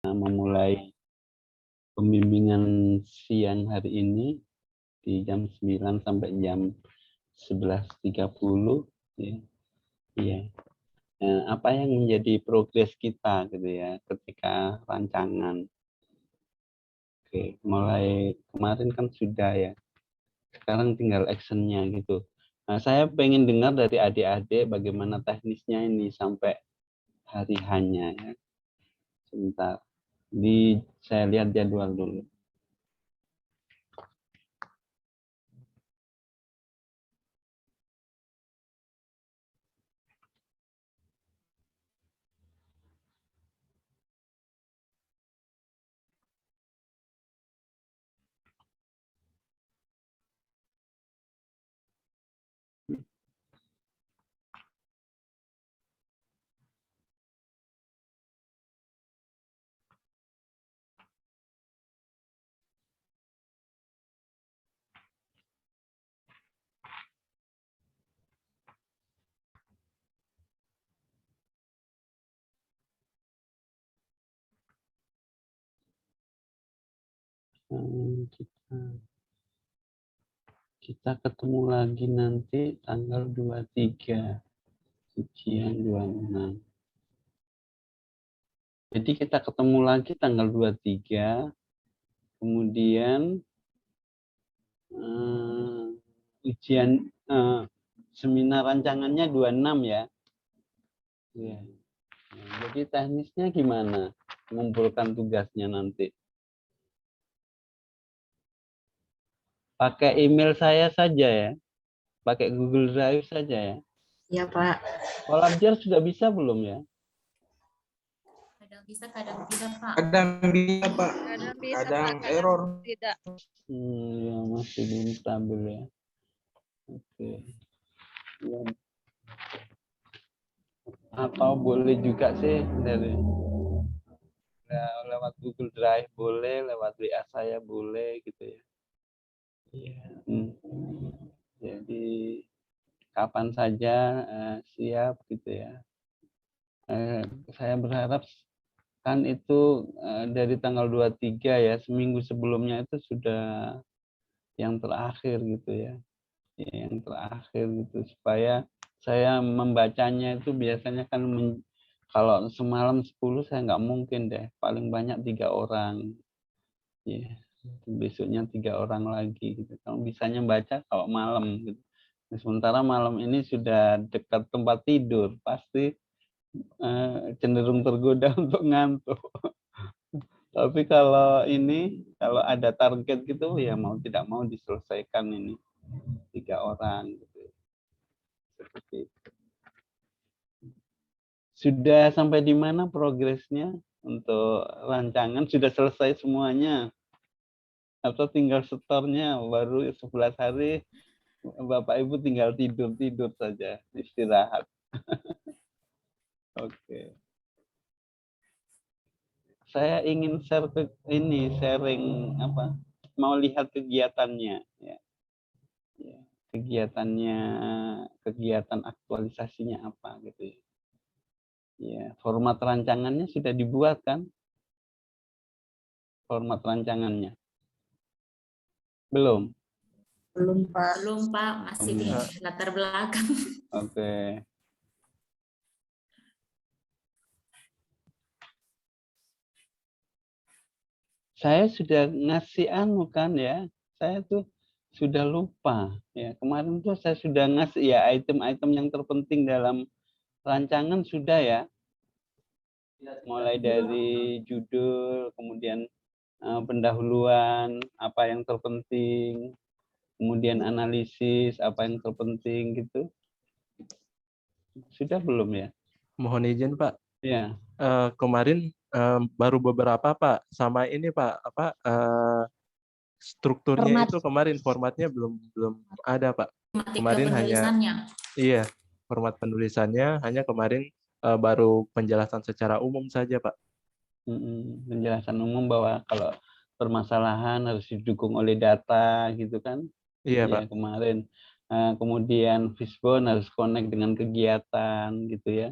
memulai pembimbingan siang hari ini di jam 9 sampai jam 11.30 ya. Iya. Nah, apa yang menjadi progres kita gitu ya ketika rancangan. Oke, mulai kemarin kan sudah ya. Sekarang tinggal actionnya gitu. Nah, saya pengen dengar dari adik-adik bagaimana teknisnya ini sampai hari hanya ya. Sebentar. Saya lihat jadwal dulu. Kita ketemu lagi nanti tanggal 23, ujian 26. Jadi kita ketemu lagi tanggal 23, kemudian ujian seminar rancangannya 26 ya. Ya. Jadi teknisnya gimana? Mengumpulkan tugasnya nanti. Pakai email saya saja ya. Pakai Google Drive saja ya. Iya, Pak. Kolabjar sudah bisa belum ya? Kadang bisa, kadang tidak, Pak. Kadang bisa, Pak. Kadang bisa, Kadang Pak, kadang error. tidak. Ya masih belum stabil ya. Oke. Ya. Atau boleh juga sih dari lewat Google Drive boleh, lewat WA saya boleh gitu ya. Iya. Jadi kapan saja siap gitu ya. Saya berharap kan itu dari tanggal 23 ya, seminggu sebelumnya itu sudah yang terakhir gitu ya. Yang terakhir gitu supaya saya membacanya itu biasanya kan kalau semalam 10 saya nggak mungkin deh, paling banyak 3 orang. Ya, besoknya 3 orang lagi gitu. Kalau bisanya baca kalau malam gitu. Sementara malam ini sudah dekat tempat tidur, pasti cenderung tergoda untuk ngantuk. Tapi kalau ini, kalau ada target gitu, ya mau tidak mau diselesaikan ini 3 orang. Gitu. Seperti itu. Sudah sampai di mana progresnya untuk rancangan? Sudah selesai semuanya? Atau tinggal setornya baru 11 hari, Bapak Ibu tinggal tidur-tidur saja, istirahat. Oke. Saya ingin share sharing apa? Mau lihat kegiatannya ya. Kegiatan aktualisasinya apa gitu ya. Ya, format rancangannya sudah dibuat kan? Format rancangannya. Belum? Belum, Pak. Belum, Pak. Masih di latar belakang. Oke. Saya sudah ngasih kan ya. Saya tuh sudah lupa ya. Kemarin tuh saya sudah ngasih ya item-item yang terpenting dalam rancangan sudah ya. Mulai dari judul, kemudian pendahuluan, apa yang terpenting, kemudian analisis, apa yang terpenting gitu. Sudah belum ya? Mohon izin Pak. Ya. Kemarin baru beberapa Pak. Sama ini Pak, strukturnya itu kemarin formatnya belum ada Pak. Kemarin hanya format penulisannya hanya kemarin baru penjelasan secara umum saja Pak. Penjelasan umum bahwa kalau permasalahan harus didukung oleh data gitu kan? Iya ya, Pak. Kemarin. Kemudian Fishbone harus connect dengan kegiatan gitu ya.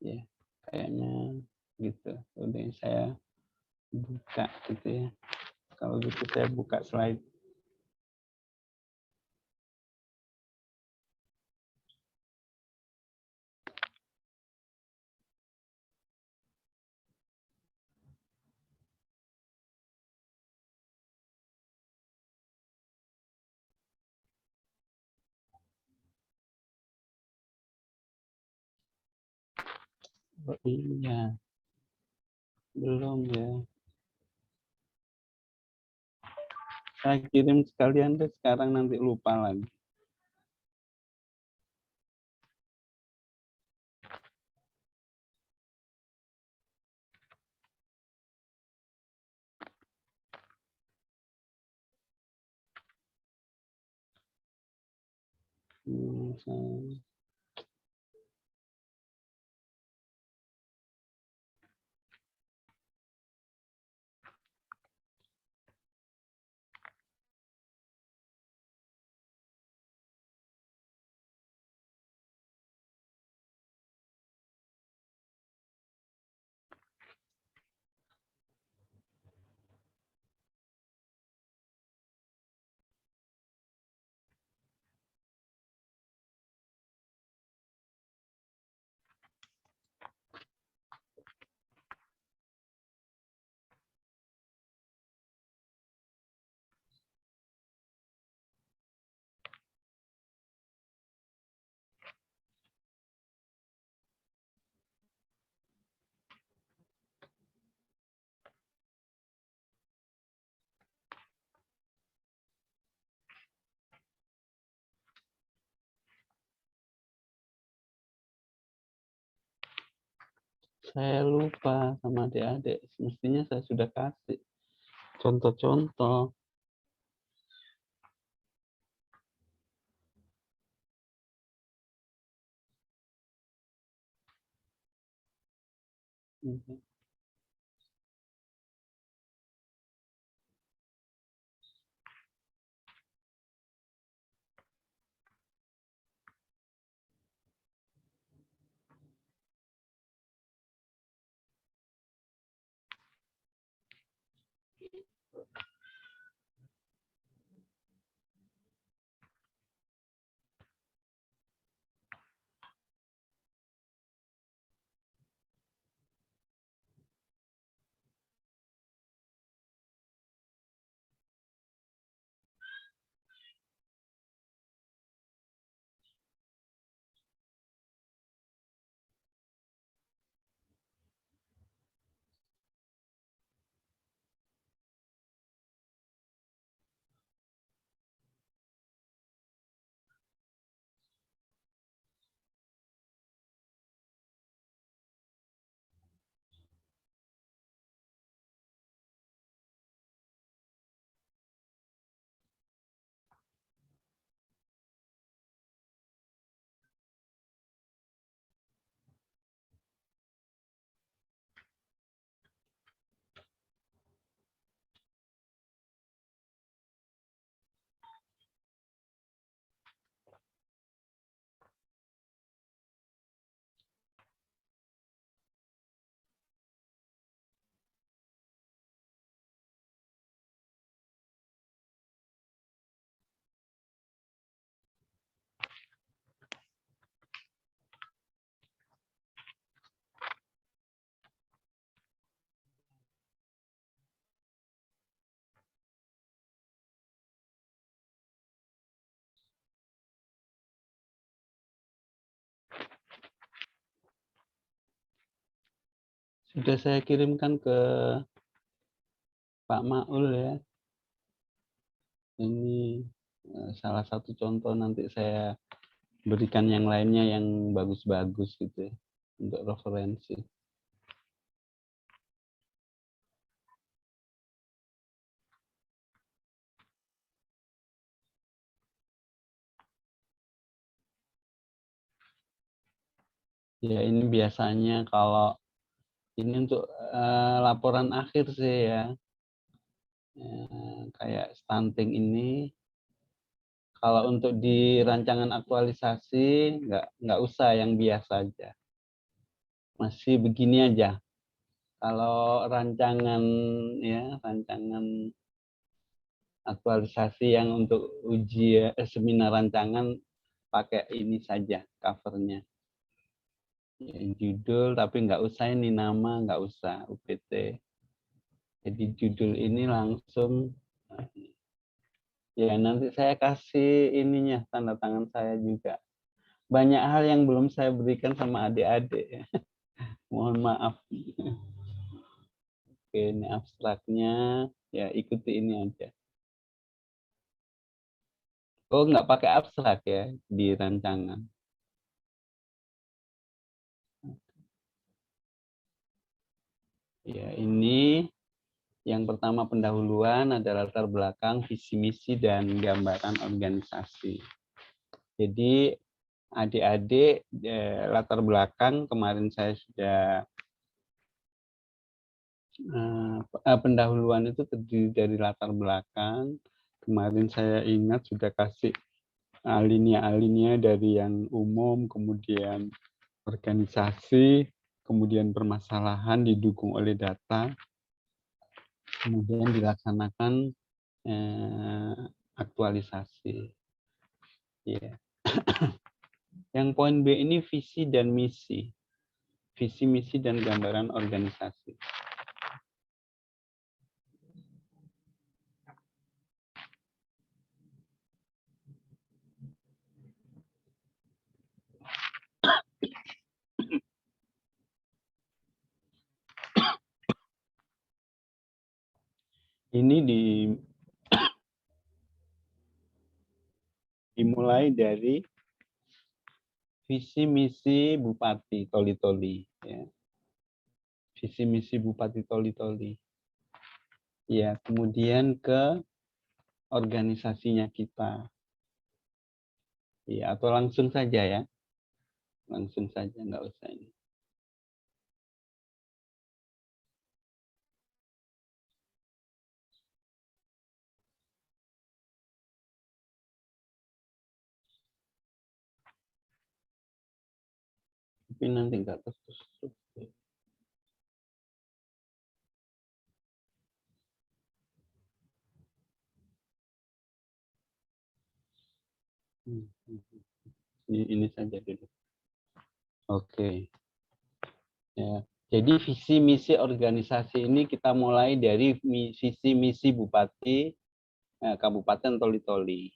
Ya, kayaknya gitu. Udah saya buka gitu ya. Kalau gitu saya buka slide. Oh iya, belum ya. Saya kirim sekalian deh sekarang, nanti lupa lagi. Saya lupa sama adik-adik. Mestinya saya sudah kasih contoh-contoh. Sudah saya kirimkan ke Pak Maul ya. Ini salah satu contoh, nanti saya berikan yang lainnya yang bagus-bagus gitu ya, untuk referensi. Ya ini biasanya kalau ini untuk laporan akhir sih ya. Kayak stunting ini, kalau untuk di rancangan aktualisasi nggak usah, yang biasa aja. Masih begini aja. Kalau rancangan ya, rancangan aktualisasi yang untuk seminar rancangan pakai ini saja covernya. Ya, judul tapi nggak usah ini nama, nggak usah UPT. Jadi judul ini langsung ya nanti saya kasih ininya tanda tangan saya juga. Banyak hal yang belum saya berikan sama adik-adik ya. Mohon maaf. Oke, ini abstraknya ya ikuti ini aja. Oh, nggak pakai abstrak ya di rancangan. Ya, ini yang pertama pendahuluan adalah latar belakang, visi misi dan gambaran organisasi. Jadi adik-adik latar belakang kemarin saya sudah pendahuluan itu terdiri dari latar belakang. Kemarin saya ingat sudah kasih alinea-alinea dari yang umum, kemudian organisasi, kemudian permasalahan didukung oleh data, kemudian dilaksanakan aktualisasi. Ya. Yang poin B ini visi dan misi. Visi, misi, dan gambaran organisasi. Ini dimulai dari visi misi Bupati Toli-Toli. Ya. Visi misi Bupati Toli-Toli. Ya, kemudian ke organisasinya kita. Ya, atau langsung saja ya. Langsung saja, nggak usah ini. Tapi nanti nggak terus. Ini saja dulu. Oke. Ya. Jadi visi misi organisasi ini kita mulai dari visi misi Bupati Kabupaten Toli-Toli.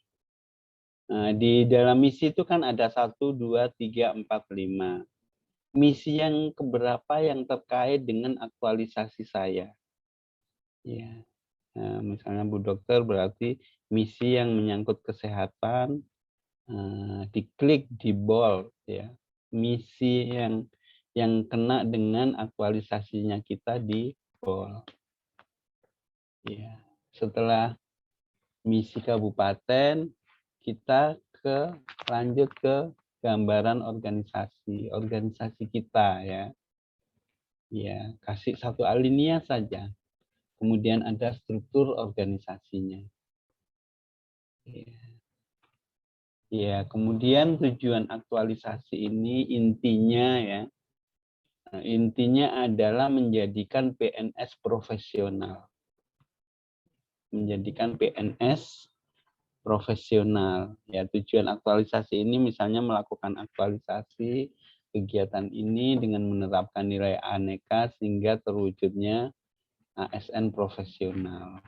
Nah, di dalam misi itu kan ada 1, 2, 3, 4, 5. Misi yang keberapa yang terkait dengan aktualisasi saya. Ya. Nah, misalnya Bu Dokter berarti misi yang menyangkut kesehatan, diklik di bold ya. Misi yang kena dengan aktualisasinya kita di bold. Ya. Setelah misi kabupaten, kita lanjut ke gambaran organisasi kita ya. Ya, kasih satu alinea saja. Kemudian ada struktur organisasinya. Ya. Ya, kemudian tujuan aktualisasi ini intinya ya. Intinya adalah menjadikan PNS profesional. Menjadikan PNS profesional. Ya, tujuan aktualisasi ini misalnya melakukan aktualisasi kegiatan ini dengan menerapkan nilai aneka sehingga terwujudnya ASN profesional.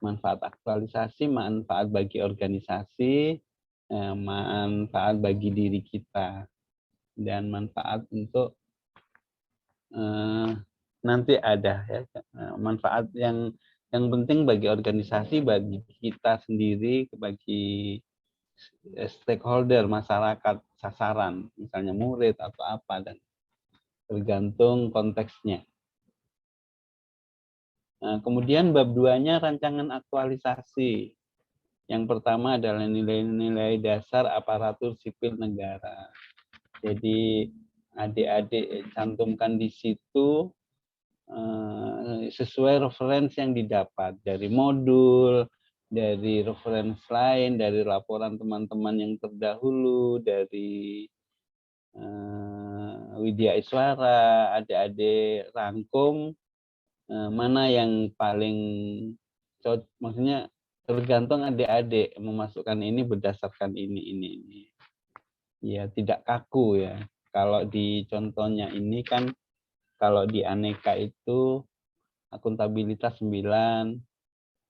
Manfaat aktualisasi, manfaat bagi organisasi, manfaat bagi diri kita, dan manfaat untuk nanti ada ya manfaat yang penting bagi organisasi, bagi kita sendiri, bagi stakeholder masyarakat sasaran, misalnya murid atau apa, dan tergantung konteksnya. Nah, kemudian bab 2-nya rancangan aktualisasi. Yang pertama adalah nilai-nilai dasar aparatur sipil negara. Jadi adik-adik cantumkan di situ sesuai referensi yang didapat dari modul, dari referensi lain, dari laporan teman-teman yang terdahulu, dari Widya Iswara, adik-adik rangkum mana yang paling maksudnya tergantung adik-adik memasukkan ini berdasarkan ini. Ya, tidak kaku ya. Kalau di contohnya ini kan, kalau di aneka itu akuntabilitas 9,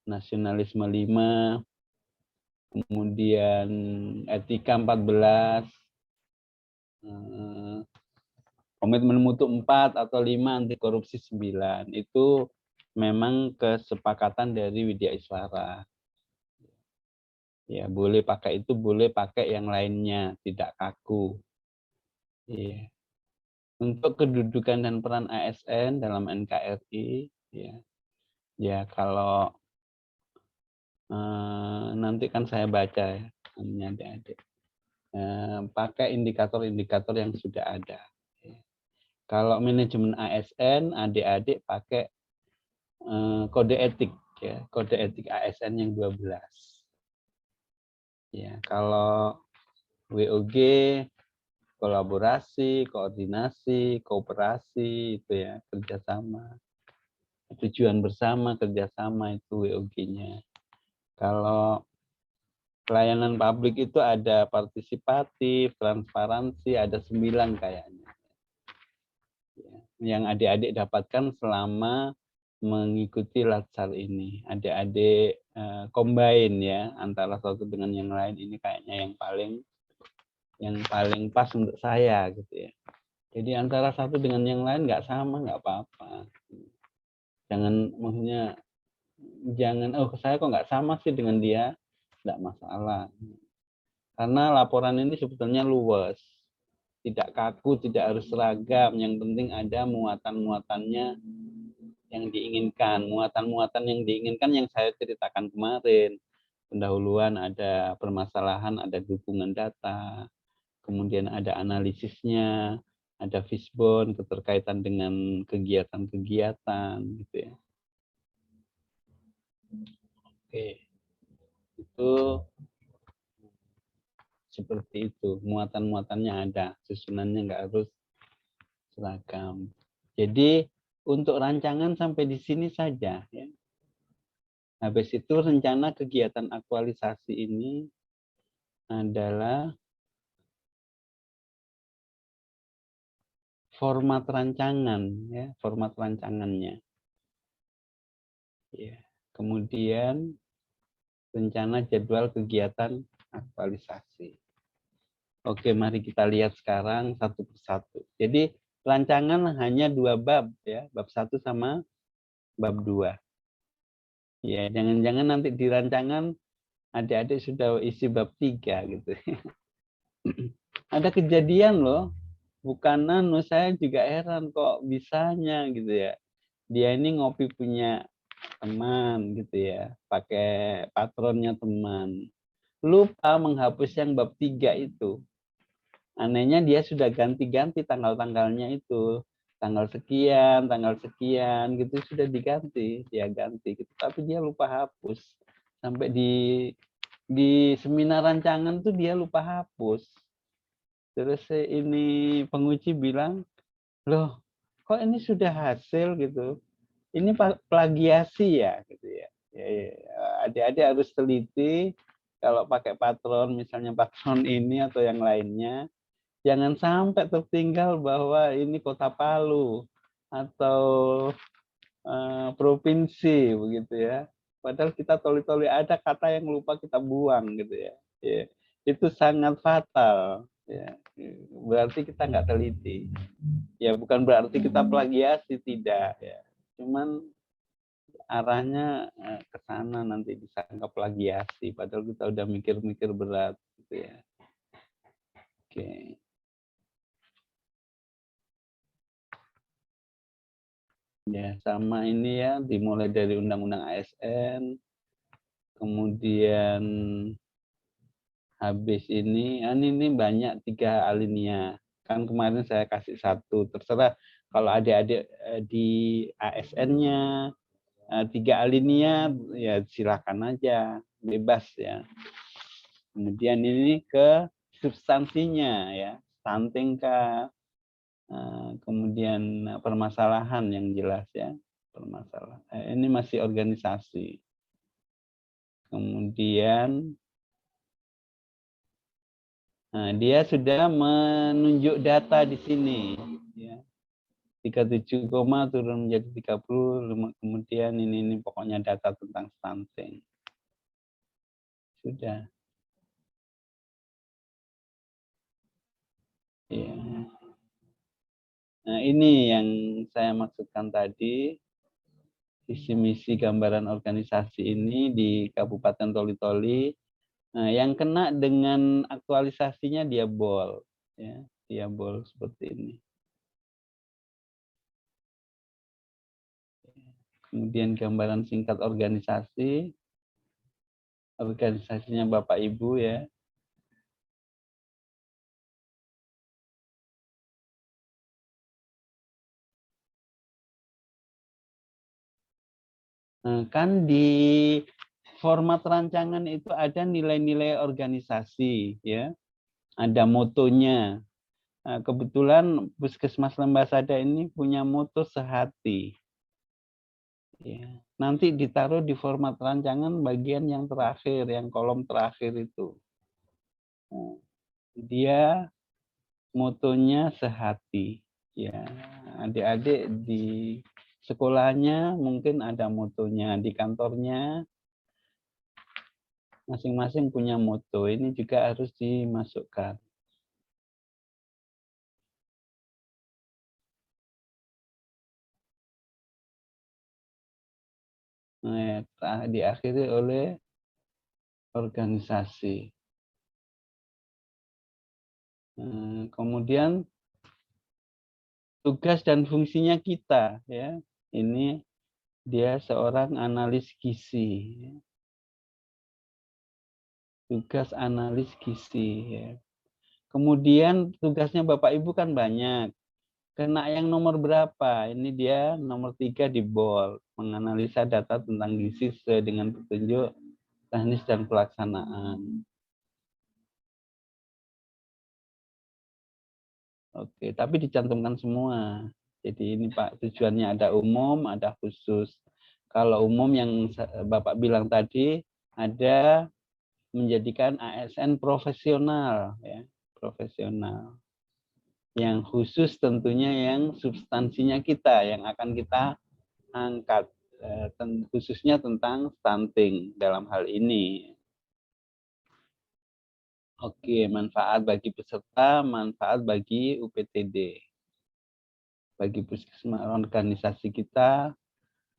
nasionalisme 5, kemudian etika 14, komitmen mutu 4 atau 5, anti korupsi 9. Itu memang kesepakatan dari Widya Iswara. Ya, boleh pakai itu, boleh pakai yang lainnya, tidak kaku. Ya. Untuk kedudukan dan peran ASN dalam NKRI, ya kalau nanti kan saya baca ya, adik-adik. Pakai indikator-indikator yang sudah ada. Kalau manajemen ASN, adik-adik pakai kode etik, ya, kode etik ASN yang 12. Ya, kalau WOG kolaborasi, koordinasi, kooperasi, itu ya, kerjasama. Tujuan bersama, kerjasama, itu WOG-nya. Kalau pelayanan publik itu ada partisipatif, transparansi, ada 9 kayaknya. Yang adik-adik dapatkan selama mengikuti latsar ini. Adik-adik combine ya, antara satu dengan yang lain, ini kayaknya yang paling pas untuk saya gitu ya. Jadi antara satu dengan yang lain nggak sama, nggak apa-apa. Jangan, maksudnya jangan, saya kok nggak sama sih dengan dia, nggak masalah. Karena laporan ini sebetulnya luas, tidak kaku, tidak harus seragam. Yang penting ada muatan-muatannya yang diinginkan. Muatan-muatan yang diinginkan yang saya ceritakan kemarin. Pendahuluan ada permasalahan, ada dukungan data, kemudian ada analisisnya, ada fishbone, keterkaitan dengan kegiatan-kegiatan, gitu ya. Oke, itu seperti itu. Muatan-muatannya ada, susunannya nggak harus seragam. Jadi untuk rancangan sampai di sini saja. Ya. Habis itu rencana kegiatan aktualisasi ini adalah format rancangan, ya, format rancangannya. Ya. Kemudian rencana jadwal kegiatan aktualisasi. Oke, mari kita lihat sekarang satu persatu. Jadi rancangan hanya 2 bab ya, bab 1 sama bab 2. Ya, jangan-jangan nanti di rancangan adik-adik sudah isi bab 3 gitu. Ada kejadian loh, bukan saya juga heran kok bisanya gitu ya. Dia ini ngopi punya teman gitu ya, pakai patronnya teman. Lupa menghapus yang bab 3 itu. Anehnya dia sudah ganti-ganti tanggal-tanggalnya itu. Tanggal sekian gitu sudah diganti, dia ganti gitu. Tapi dia lupa hapus. Sampai di seminar rancangan tuh dia lupa hapus. Terus ini penguji bilang, "Loh, kok ini sudah hasil gitu? Ini plagiasi ya?" gitu ya. Adik-adik harus teliti kalau pakai patron, misalnya patron ini atau yang lainnya. Jangan sampai tertinggal bahwa ini kota Palu atau provinsi begitu ya. Padahal kita toli-toli ada kata yang lupa kita buang gitu ya. Ya. Itu sangat fatal. Ya. Berarti kita nggak teliti. Ya bukan berarti kita plagiasi, tidak. Ya. Cuman arahnya ke sana nanti disangka plagiasi. Padahal kita udah mikir-mikir berat gitu ya. Oke. Ya, sama ini ya, dimulai dari Undang-Undang ASN, kemudian habis ini banyak 3 alinea. Kan kemarin saya kasih 1, terserah kalau adik-adik di ASN-nya 3 alinea, ya silakan aja, bebas ya. Kemudian ini ke substansinya ya. stunting kah, kemudian permasalahan yang jelas ya, permasalahan. Ini masih organisasi. Kemudian dia sudah menunjuk data di sini, ya. 37, turun menjadi 30, kemudian ini pokoknya data tentang stunting. Sudah. Ya. Nah, ini yang saya maksudkan tadi, visi misi gambaran organisasi ini di Kabupaten Toli-Toli. Nah, yang kena dengan aktualisasinya dia bol, ya, dia bol seperti ini. Kemudian gambaran singkat organisasi, organisasinya Bapak Ibu ya. Nah, kan di format rancangan itu ada nilai-nilai organisasi, ya, ada motonya. Nah, kebetulan Puskesmas Lembasada ini punya moto sehati. Ya, nanti ditaruh di format rancangan bagian yang terakhir, yang kolom terakhir itu. Nah, dia motonya sehati. Ya, adik-adik di sekolahnya mungkin ada motonya, di kantornya masing-masing punya moto. Ini juga harus dimasukkan. Nah, diakhiri oleh organisasi. Kemudian tugas dan fungsinya kita, ya. Ini dia seorang analis gizi. Tugas analis gizi. Ya. Kemudian tugasnya Bapak Ibu kan banyak. Kena yang nomor berapa? Ini dia nomor 3 di bol. Menganalisa data tentang gizi sesuai dengan petunjuk teknis dan pelaksanaan. Oke, tapi dicantumkan semua. Jadi ini Pak, tujuannya ada umum, ada khusus. Kalau umum yang Bapak bilang tadi, ada menjadikan ASN profesional, ya, profesional. Yang khusus tentunya yang substansinya kita, yang akan kita angkat, khususnya tentang stunting dalam hal ini. Oke, manfaat bagi peserta, manfaat bagi UPTD. Bagi puskesmas organisasi kita,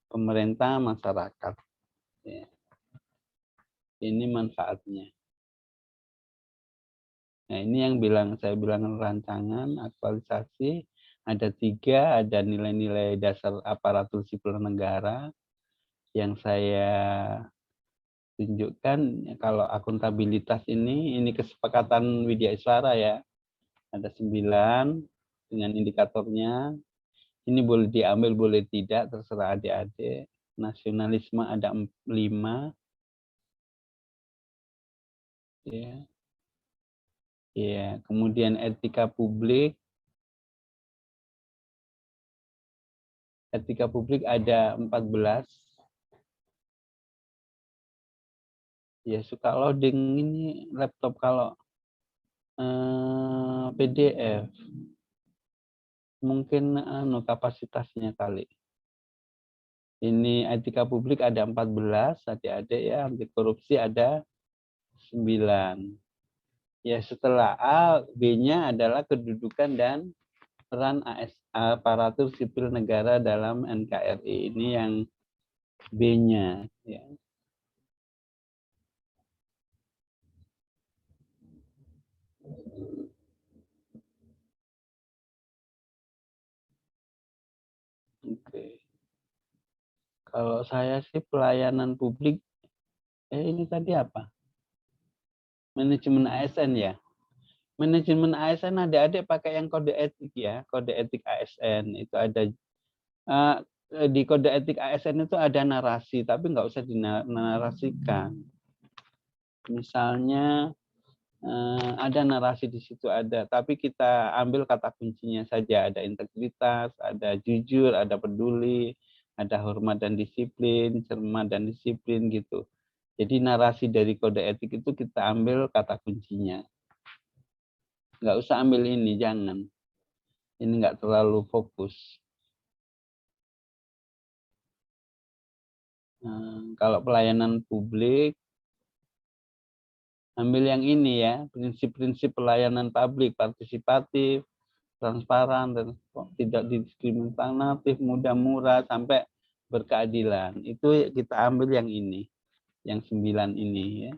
pemerintah, masyarakat. Ya. Ini manfaatnya. Nah, ini yang saya bilang rancangan, aktualisasi, ada 3, ada nilai-nilai dasar aparatur sipil negara yang saya tunjukkan. Kalau akuntabilitas ini kesepakatan Widya Iswara ya. Ada 9 dengan indikatornya. Ini boleh diambil, boleh tidak, terserah adik-adik. Nasionalisme ada 5. Ya. Ya, kemudian etika publik. Etika publik ada 14. Ya, suka loading ini laptop kalau PDF. Mungkin kapasitasnya kali. Ini etika publik ada 14, adik-adik ya, anti korupsi ada 9. Ya, setelah A, B-nya adalah kedudukan dan peran aparatur sipil negara dalam NKRI. Ini yang B-nya. Ya. Oke. Kalau saya sih pelayanan publik, ini tadi apa? Manajemen ASN ya. Manajemen ASN adik-adik pakai yang kode etik ya, kode etik ASN itu ada di kode etik ASN itu ada narasi, tapi nggak usah dinarasikan. Misalnya ada narasi di situ ada, tapi kita ambil kata kuncinya saja, ada integritas, ada jujur, ada peduli, ada hormat dan disiplin, cermat dan disiplin gitu. Jadi narasi dari kode etik itu kita ambil kata kuncinya. Nggak usah ambil ini, jangan. Ini nggak terlalu fokus. Kalau pelayanan publik, ambil yang ini ya, prinsip-prinsip pelayanan publik, partisipatif, transparan, dan tidak diskriminatif, mudah, murah, sampai berkeadilan. Itu kita ambil yang ini, yang 9 ini ya.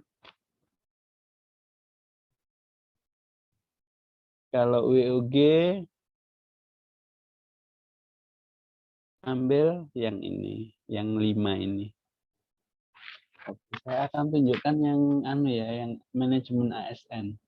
Kalau WUG, ambil yang ini, yang 5 ini. Oke, saya akan tunjukkan yang anu ya, yang manajemen ASN.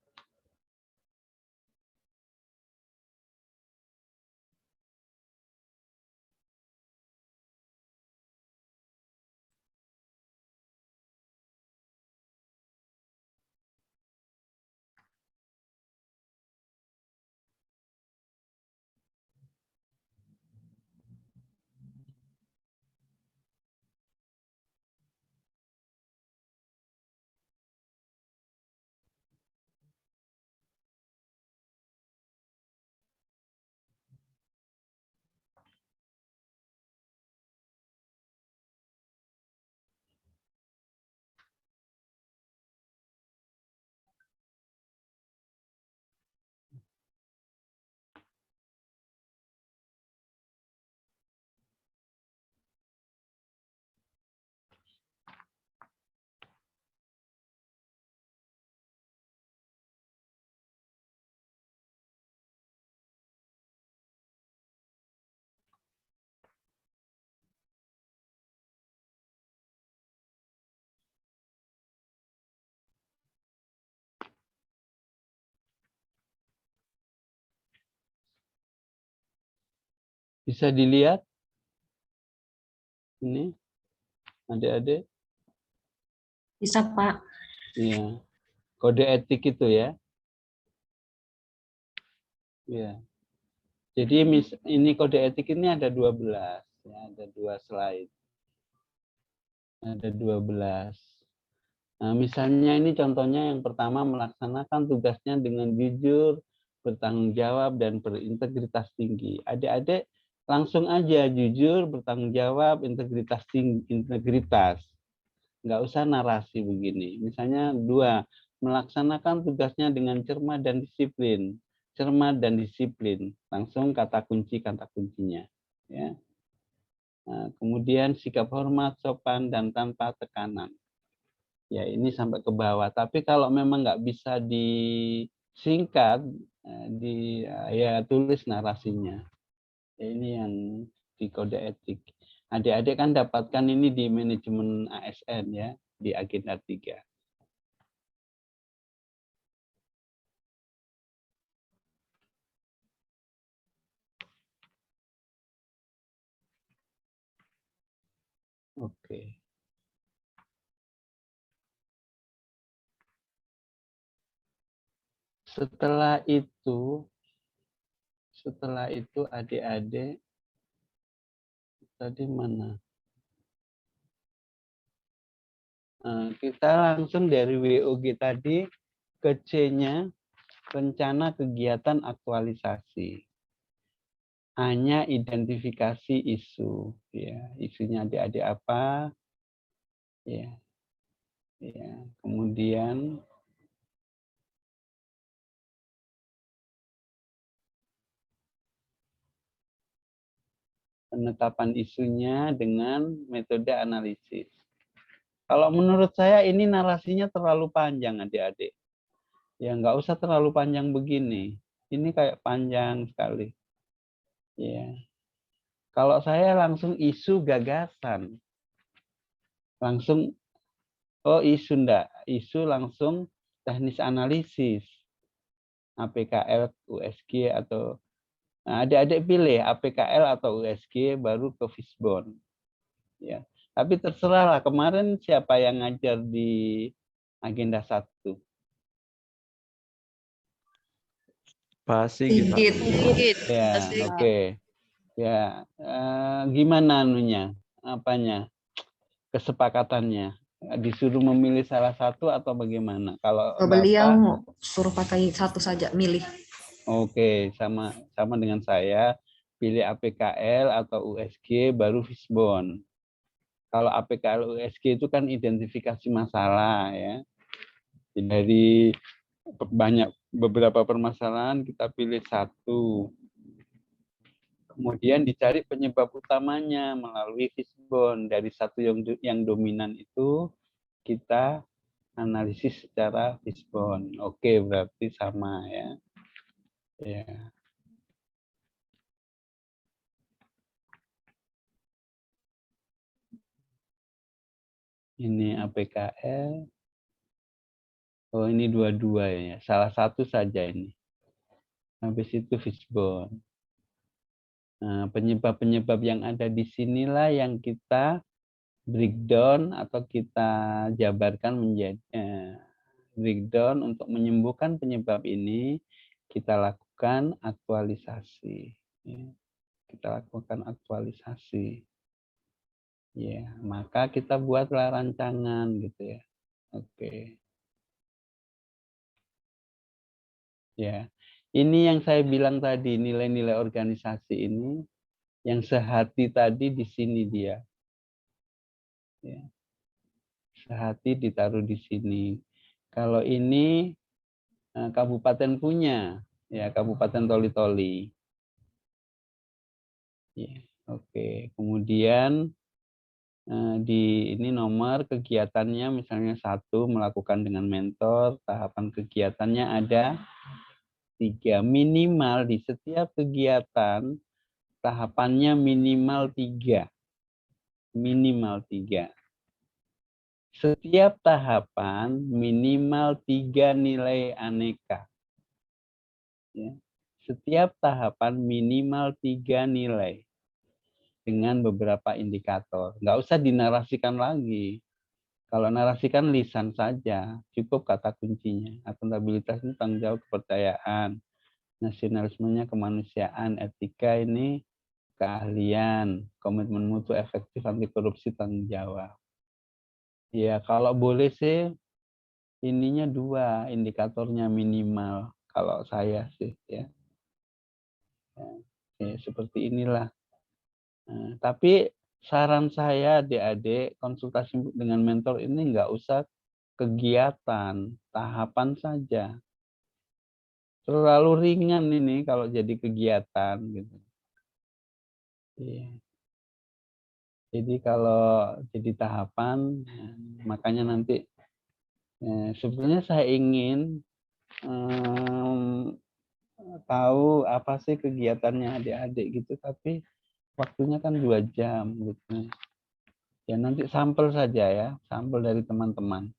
Bisa dilihat ini, adik-adik. Bisa, Pak. Iya. Kode etik itu ya. Iya. Jadi ini kode etik ini ada 12 ya, ada 2 slide. Ada 12. Nah, misalnya ini contohnya yang pertama, melaksanakan tugasnya dengan jujur, bertanggung jawab, dan berintegritas tinggi. Adik-adik langsung aja jujur, bertanggung jawab, integritas tinggi, integritas. Nggak usah narasi begini. Misalnya 2, melaksanakan tugasnya dengan cermat dan disiplin. Cermat dan disiplin. Langsung kata kuncinya. Ya. Nah, kemudian sikap hormat, sopan, dan tanpa tekanan. Ya, ini sampai ke bawah. Tapi kalau memang nggak bisa disingkat, ya tulis narasinya. Ya, ini yang di kode etik. Adik-adik kan dapatkan ini di manajemen ASN ya, di agenda 3. Oke. Setelah itu adik-adik tadi mana? Kita langsung dari WOG tadi ke C-nya, rencana kegiatan aktualisasi. Hanya identifikasi isu, ya, isunya adik-adik apa, ya, ya. Kemudian penetapan isunya dengan metode analisis. Kalau menurut saya ini narasinya terlalu panjang adik-adik. Ya nggak usah terlalu panjang begini. Ini kayak panjang sekali. Ya. Kalau saya langsung isu gagasan. Langsung, oh isu enggak. Isu langsung teknis analisis. APKL, USG, atau nah, adik-adik pilih APKL atau USG baru ke Fishbone. Ya. Tapi terserahlah kemarin siapa yang ngajar di agenda 1. Pasti gitu. Ya, oke. Ya, gimana anunya? Apanya? Kesepakatannya? Disuruh memilih salah satu atau bagaimana? Kalau Beliau Bapak, suruh pakai satu saja, milih. oke, sama dengan saya, pilih APKL atau USG baru Fishbone. Kalau APKL USG itu kan identifikasi masalah ya. Dari beberapa permasalahan kita pilih satu. Kemudian dicari penyebab utamanya melalui Fishbone. Dari satu yang dominan itu kita analisis secara Fishbone. Oke, berarti sama ya. Ya. Ini APKL. Oh, ini dua-dua ya. Salah satu saja ini. Habis itu Fishbone. Nah, penyebab-penyebab yang ada di sinilah yang kita breakdown atau kita jabarkan menjadi breakdown untuk menyembuhkan penyebab ini kita lakukan aktualisasi. Ya. Kita lakukan aktualisasi. Ya, maka kita buatlah rancangan gitu ya. Oke. Ya. Ini yang saya bilang tadi, nilai-nilai organisasi ini yang sehati tadi di sini dia. Ya. Sehati ditaruh di sini. Kalau ini kabupaten punya, ya Kabupaten Toli-Toli. Ya, oke. Kemudian di ini nomor kegiatannya misalnya 1 melakukan dengan mentor, tahapan kegiatannya ada 3, minimal di setiap kegiatan tahapannya minimal 3. Minimal 3. Setiap tahapan minimal 3 nilai aneka. Ya. Setiap tahapan minimal 3 nilai dengan beberapa indikator. Nggak usah dinarasikan lagi. Kalau narasikan lisan saja, cukup kata kuncinya. Akuntabilitas ini tanggung jawab kepercayaan. Nasionalismenya kemanusiaan, etika ini keahlian, komitmen mutu efektif anti korupsi tanggung jawab. Ya kalau boleh sih ininya 2, indikatornya minimal kalau saya sih ya. Ya seperti inilah. Nah, tapi saran saya adik-adik konsultasi dengan mentor ini nggak usah kegiatan, tahapan saja. Terlalu ringan ini kalau jadi kegiatan gitu. Iya. Jadi kalau jadi tahapan, makanya nanti sebetulnya saya ingin tahu apa sih kegiatannya adik-adik gitu, tapi waktunya kan 2 jam gitu. Ya nanti sampel saja ya, sampel dari teman-teman.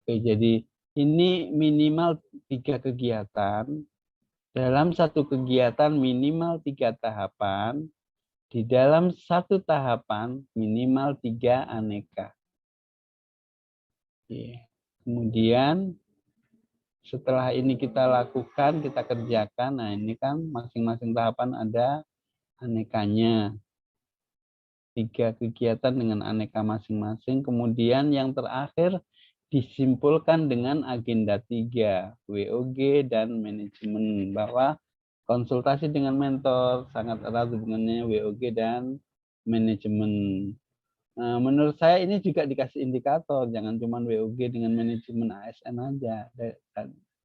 Oke, jadi ini minimal 3 kegiatan. Dalam satu kegiatan minimal 3 tahapan. Di dalam satu tahapan minimal 3 aneka. Kemudian setelah ini kita lakukan, kita kerjakan. Nah ini kan masing-masing tahapan ada anekanya. 3 kegiatan dengan aneka masing-masing. Kemudian yang terakhir disimpulkan dengan agenda 3, WOG dan manajemen. Bahwa konsultasi dengan mentor sangat erat hubungannya WOG dan manajemen. Menurut saya ini juga dikasih indikator, jangan cuma WOG dengan manajemen ASN aja.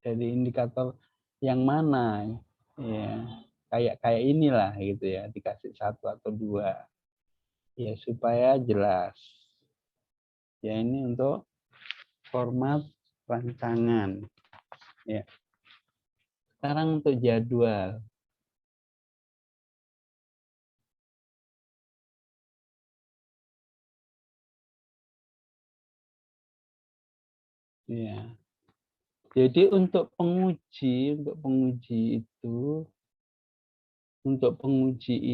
Dari indikator yang mana, ya kayak inilah gitu ya, dikasih 1 atau 2. Ya supaya jelas. Ya ini untuk format rancangan. Ya. Sekarang untuk jadwal. Ya. Jadi untuk penguji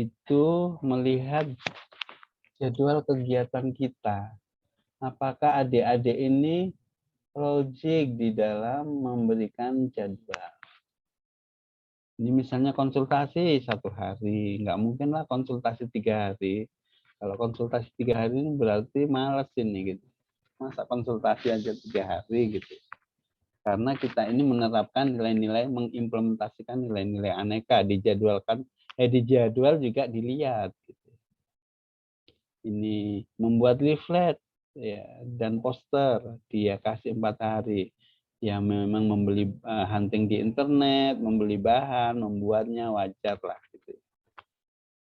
itu melihat jadwal kegiatan kita. Apakah adik-adik ini logik di dalam memberikan jadwal. Ini misalnya konsultasi 1 hari, nggak mungkin lah konsultasi 3 hari. Kalau konsultasi 3 hari ini berarti males ini gitu. Masa konsultasi aja 3 hari gitu. Karena kita ini menerapkan nilai-nilai, mengimplementasikan nilai-nilai aneka, dijadwalkan, di jadwal juga dilihat. Gitu. Ini membuat leaflet ya, dan poster, dia kasih 4 hari. Ya memang membeli hunting di internet, membeli bahan, membuatnya wajar lah gitu.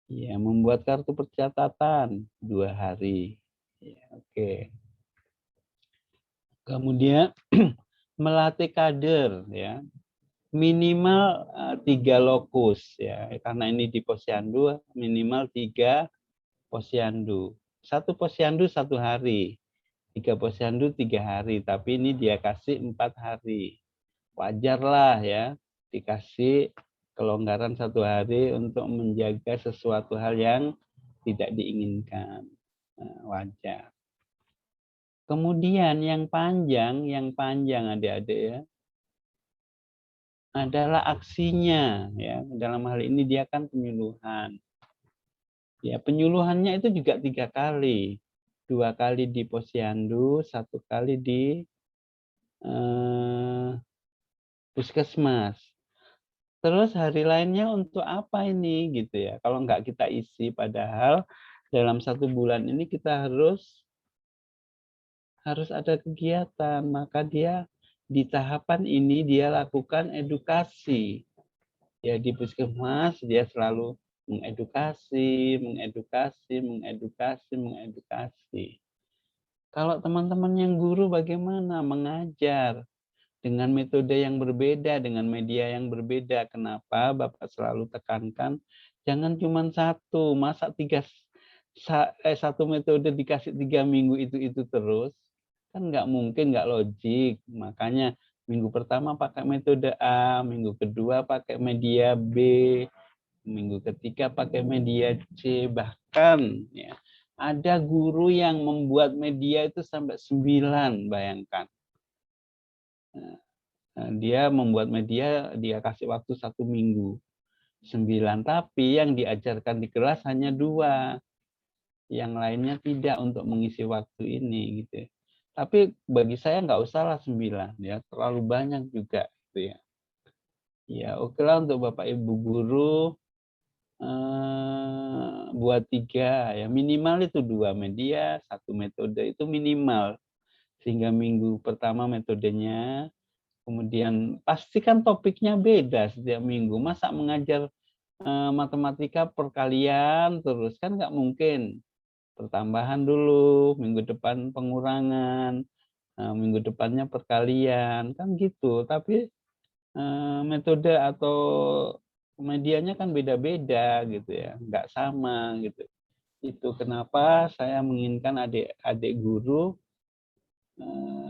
Ya membuat kartu percatatan 2 hari. Ya, oke. Kemudian melatih kader ya, minimal 3 lokus ya, karena ini di posyandu minimal 3 posyandu. 1 posyandu 1 hari. 3 posyandu 3 hari, tapi ini dia kasih 4 hari. Wajar lah ya, dikasih kelonggaran 1 hari untuk menjaga sesuatu hal yang tidak diinginkan. Wajar. Kemudian yang panjang adik-adik ya, adalah aksinya ya. Dalam hal ini dia kan penyuluhan. Ya, penyuluhannya itu juga 3 kali. 2 kali di posyandu, 1 kali di puskesmas. Terus hari lainnya untuk apa ini gitu ya. Kalau nggak kita isi, padahal dalam 1 bulan ini kita harus ada kegiatan. Maka dia di tahapan ini dia lakukan edukasi. Ya di puskesmas dia selalu mengedukasi. Kalau teman-teman yang guru bagaimana? Mengajar dengan metode yang berbeda, dengan media yang berbeda. Kenapa Bapak selalu tekankan jangan cuma 1, masa 1 metode dikasih 3 minggu itu terus, kan nggak mungkin, nggak logik. Makanya minggu pertama pakai metode A, minggu kedua pakai media B, minggu ketiga pakai media C, bahkan ya ada guru yang membuat media itu sampai 9, bayangkan. Dia membuat media, dia kasih waktu 1 minggu. 9, tapi yang diajarkan di kelas hanya 2. Yang lainnya tidak untuk mengisi waktu ini gitu. Tapi bagi saya nggak usahlah 9 ya, terlalu banyak juga gitu ya. Ya oke lah untuk Bapak Ibu guru buat 3 ya, minimal itu 2 media, 1 metode itu minimal. Sehingga minggu pertama metodenya, kemudian pastikan topiknya beda setiap minggu. Masa mengajar matematika perkalian terus kan nggak mungkin. Pertambahan dulu, minggu depan pengurangan, minggu depannya perkalian, kan gitu. Tapi metode atau medianya kan beda-beda gitu ya, nggak sama gitu. Itu kenapa saya menginginkan adik-adik guru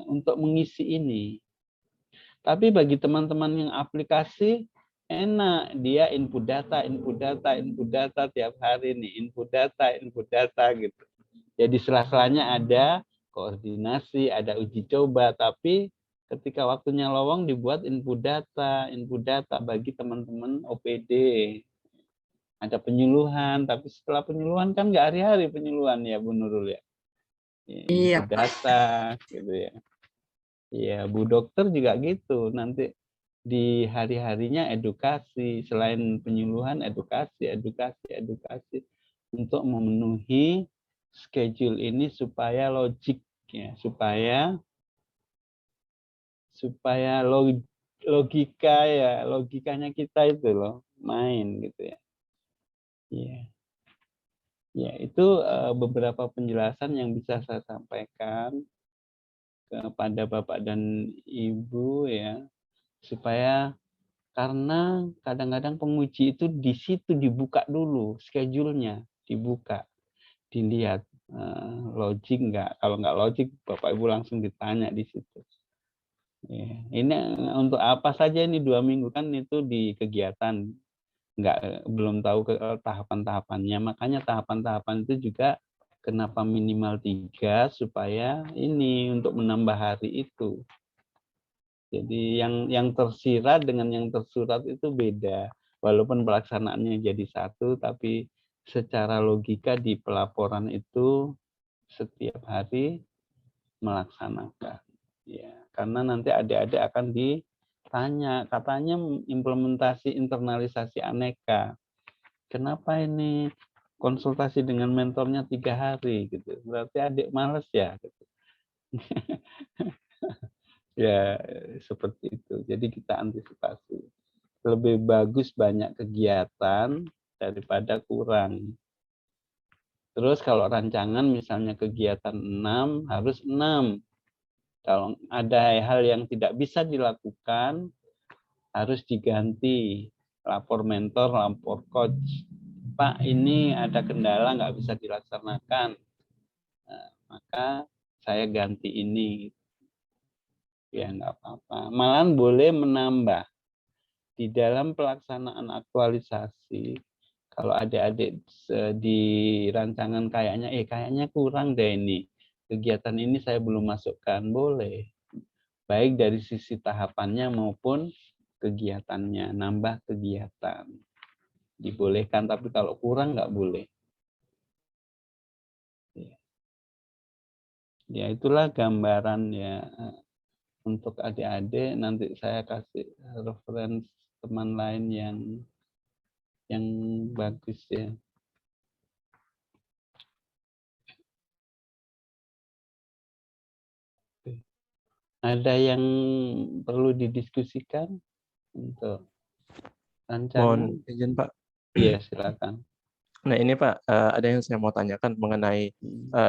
untuk mengisi ini. Tapi bagi teman-teman yang aplikasi, enak. Dia input data tiap hari nih. Input data gitu. Jadi sela-selanya ada koordinasi, ada uji coba. Tapi ketika waktunya lowong dibuat input data bagi teman-teman OPD. Ada penyuluhan, tapi setelah penyuluhan kan nggak hari-hari penyuluhan ya Bu Nurul ya. Iya, Input data gitu ya. Ya, Bu Dokter juga gitu. Nanti di hari-harinya edukasi, selain penyuluhan edukasi untuk memenuhi schedule ini supaya logik ya, supaya logika ya, logikanya kita itu loh main gitu ya. Iya. Ya, itu beberapa penjelasan yang bisa saya sampaikan kepada Bapak dan Ibu ya, supaya karena kadang-kadang penguji itu di situ dibuka dulu schedule-nya, dibuka, dilihat logik nggak. Kalau nggak logik, Bapak Ibu langsung ditanya di situ. Ya, ini untuk apa saja ini 2 minggu kan itu di kegiatan, belum tahu ke tahapan-tahapannya. Makanya tahapan-tahapan itu juga kenapa minimal 3 supaya ini untuk menambah hari itu. Jadi yang tersirat dengan yang tersurat itu beda. Walaupun pelaksanaannya jadi satu, tapi secara logika di pelaporan itu setiap hari melaksanakan. Ya, karena nanti adik-adik akan ditanya, katanya implementasi internalisasi aneka. Kenapa ini konsultasi dengan mentornya 3 hari gitu? Berarti adik males ya? Gitu. Ya, seperti itu. Jadi kita antisipasi. Lebih bagus banyak kegiatan daripada kurang. Terus kalau rancangan misalnya kegiatan 6, harus 6. Kalau ada hal yang tidak bisa dilakukan, harus diganti. Lapor mentor, lapor coach. Pak, ini ada kendala nggak bisa dilaksanakan. Nah, maka saya ganti ini. Ya nggak apa-apa. Malahan boleh menambah. Di dalam pelaksanaan aktualisasi, kalau adik-adik di rancangan kayaknya kurang deh ini. Kegiatan ini saya belum masukkan, boleh. Baik dari sisi tahapannya maupun kegiatannya, nambah kegiatan. Dibolehkan, tapi kalau kurang nggak boleh. Ya itulah gambaran ya untuk adik-adik. Nanti saya kasih referensi teman lain yang bagus ya. Ada yang perlu didiskusikan untuk rancangan? Mohon izin Pak. Iya, silakan. Nah ini Pak, ada yang saya mau tanyakan mengenai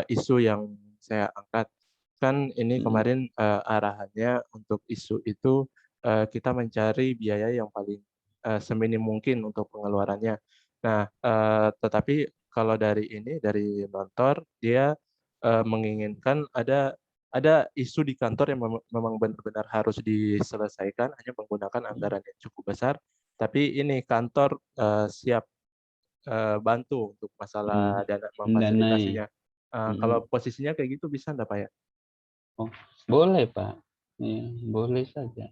isu yang saya angkat. Kan ini kemarin arahannya untuk isu itu kita mencari biaya yang paling seminim mungkin untuk pengeluarannya. Nah, tetapi kalau dari mentor, dia menginginkan ada isu di kantor yang memang benar-benar harus diselesaikan hanya menggunakan anggaran yang cukup besar, tapi ini kantor siap bantu untuk masalah dana memfasilitasinya. Kalau posisinya kayak gitu bisa enggak, Pak, ya? Oh, boleh, Pak. Ya, boleh saja.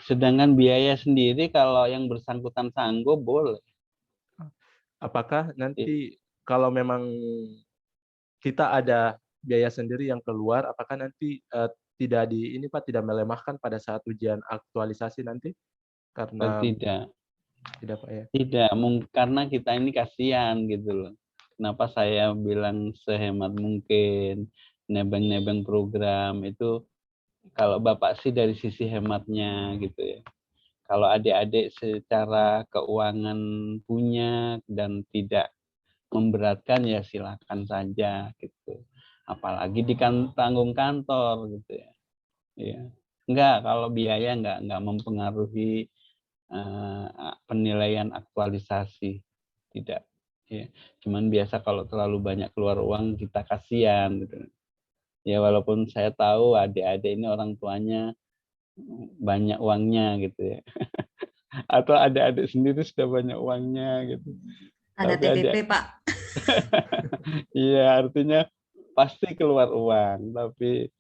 Sedangkan biaya sendiri kalau yang bersangkutan sanggup, boleh. Apakah nanti kalau memang kita ada biaya sendiri yang keluar, apakah nanti tidak tidak melemahkan pada saat ujian aktualisasi nanti? Karena Tidak. tidak, Pak, ya? Tidak, karena kita ini kasihan gitu loh. Kenapa saya bilang sehemat mungkin, nebeng-nebeng program itu, kalau Bapak sih dari sisi hematnya gitu ya. Kalau adik-adik secara keuangan punya dan tidak memberatkan ya silakan saja gitu. Apalagi tanggung kantor gitu ya. Ya. Enggak, kalau biaya enggak mempengaruhi penilaian aktualisasi, tidak. Ya. Cuman biasa kalau terlalu banyak keluar uang kita kasihan gitu. Ya walaupun saya tahu adik-adik ini orang tuanya banyak uangnya gitu ya. Atau adik-adik sendiri sudah banyak uangnya gitu. Ada Tapi TPP, Pak. Iya, artinya pasti keluar uang, tapi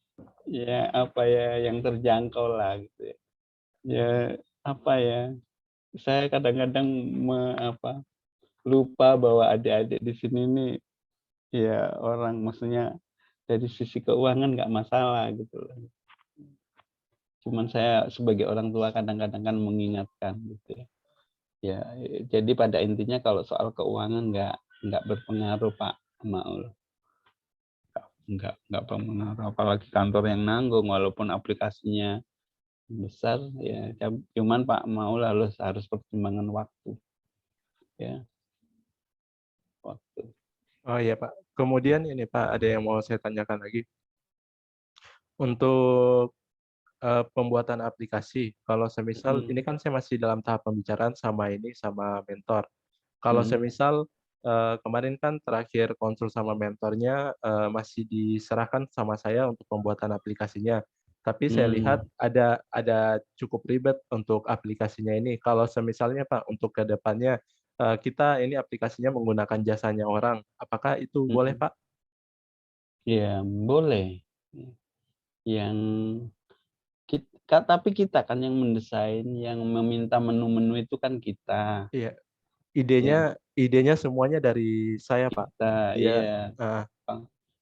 ya apa ya yang terjangkau lah gitu ya. Ya apa ya? Saya kadang-kadang lupa bahwa adik-adik di sini nih ya orang, maksudnya dari sisi keuangan nggak masalah gitu loh. Cuman saya sebagai orang tua kadang-kadang kan mengingatkan gitu ya. Ya, jadi pada intinya kalau soal keuangan nggak berpengaruh Pak Maul. Nggak berpengaruh, apalagi kantor yang nanggung walaupun aplikasinya besar ya. Cuman Pak Maul harus pertimbangan waktu. Ya, waktu. Oh iya Pak. Kemudian ini Pak, ada yang mau saya tanyakan lagi. Untuk pembuatan aplikasi, kalau semisal ini kan saya masih dalam tahap pembicaraan sama mentor. Kalau semisal kemarin kan terakhir konsul sama mentornya masih diserahkan sama saya untuk pembuatan aplikasinya. Tapi saya lihat ada cukup ribet untuk aplikasinya ini. Kalau semisalnya Pak untuk ke depannya kita ini aplikasinya menggunakan jasanya orang, apakah itu boleh Pak? Ya boleh. Yang Tapi kita kan yang mendesain, yang meminta menu-menu itu kan kita. Iya, Ya, idenya semuanya dari saya, Pak. kita, Iya, iya. ah,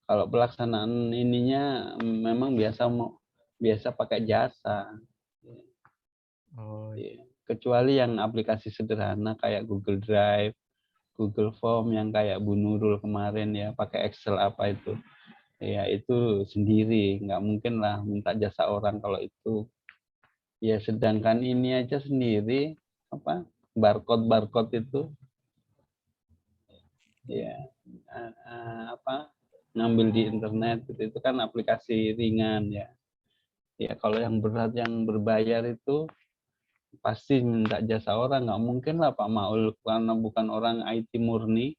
Kalau pelaksanaan ininya memang biasa pakai jasa. oh, Iya. Kecuali yang aplikasi sederhana kayak Google Drive, Google Form yang kayak Bu Nurul kemarin ya, pakai Excel apa itu. Ya itu sendiri, nggak mungkin lah minta jasa orang kalau itu. Ya sedangkan ini aja sendiri, apa, barcode itu, ya apa, ngambil di internet gitu, itu kan aplikasi ringan ya. Ya kalau yang berat, yang berbayar itu pasti minta jasa orang, nggak mungkin lah Pak Maul, karena bukan orang IT murni,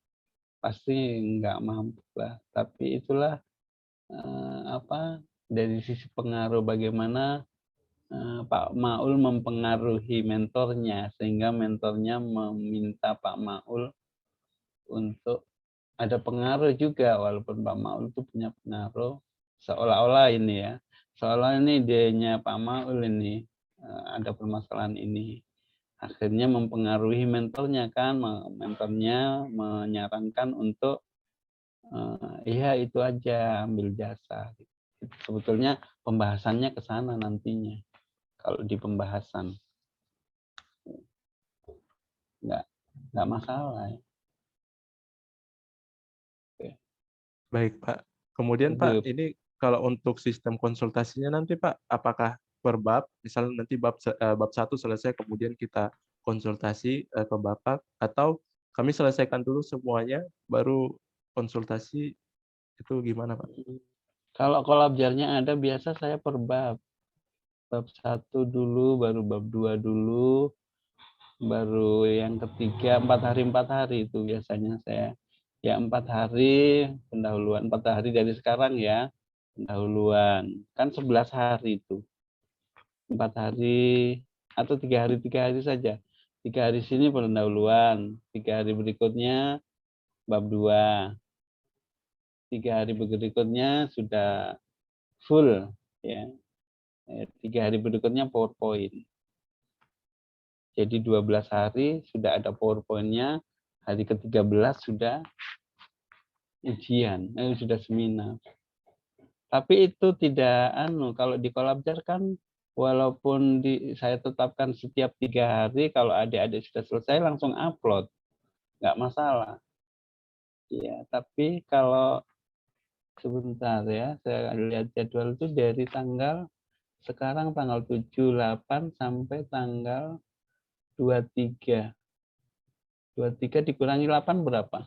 pasti nggak mampu lah. Tapi itulah apa, dari sisi pengaruh bagaimana Pak Maul mempengaruhi mentornya, sehingga mentornya meminta Pak Maul untuk ada pengaruh juga, walaupun Pak Maul itu punya pengaruh, seolah-olah ini ya, seolah ini idenya Pak Maul ini ada permasalahan ini. Akhirnya mempengaruhi mentornya kan, mentornya menyarankan untuk iya itu aja, ambil jasa. Sebetulnya pembahasannya ke sana nantinya. Kalau di pembahasan nggak masalah ya. Oke. baik, Pak. Kemudian, Pak, Itu ini kalau untuk sistem konsultasinya nanti, Pak, apakah per bab, misalnya nanti bab 1 selesai, kemudian kita konsultasi ke Bapak, atau kami selesaikan dulu semuanya, baru konsultasi, itu gimana, Pak? kalau kolabjarnya ada, biasa saya per bab. Bab 1 dulu, baru bab 2 dulu, baru yang ketiga 4 hari itu biasanya saya. Ya 4 hari pendahuluan, 4 hari dari sekarang ya, pendahuluan. Kan 11 hari itu. 4 hari atau 3 hari saja. 3 hari sini pendahuluan, 3 hari berikutnya bab 2. 3 hari berikutnya sudah full ya. 3 hari berikutnya PowerPoint. Jadi 12 hari sudah ada PowerPoint-nya, hari ke-13 sudah ujian, sudah seminar. Tapi itu tidak kalau di Kolabjar kan walaupun saya tetapkan setiap 3 hari, kalau adik-adik sudah selesai langsung upload, nggak masalah. Ya, tapi kalau sebentar ya, saya lihat jadwal itu dari sekarang tanggal 7, 8 sampai tanggal 23. 23 dikurangi 8 berapa?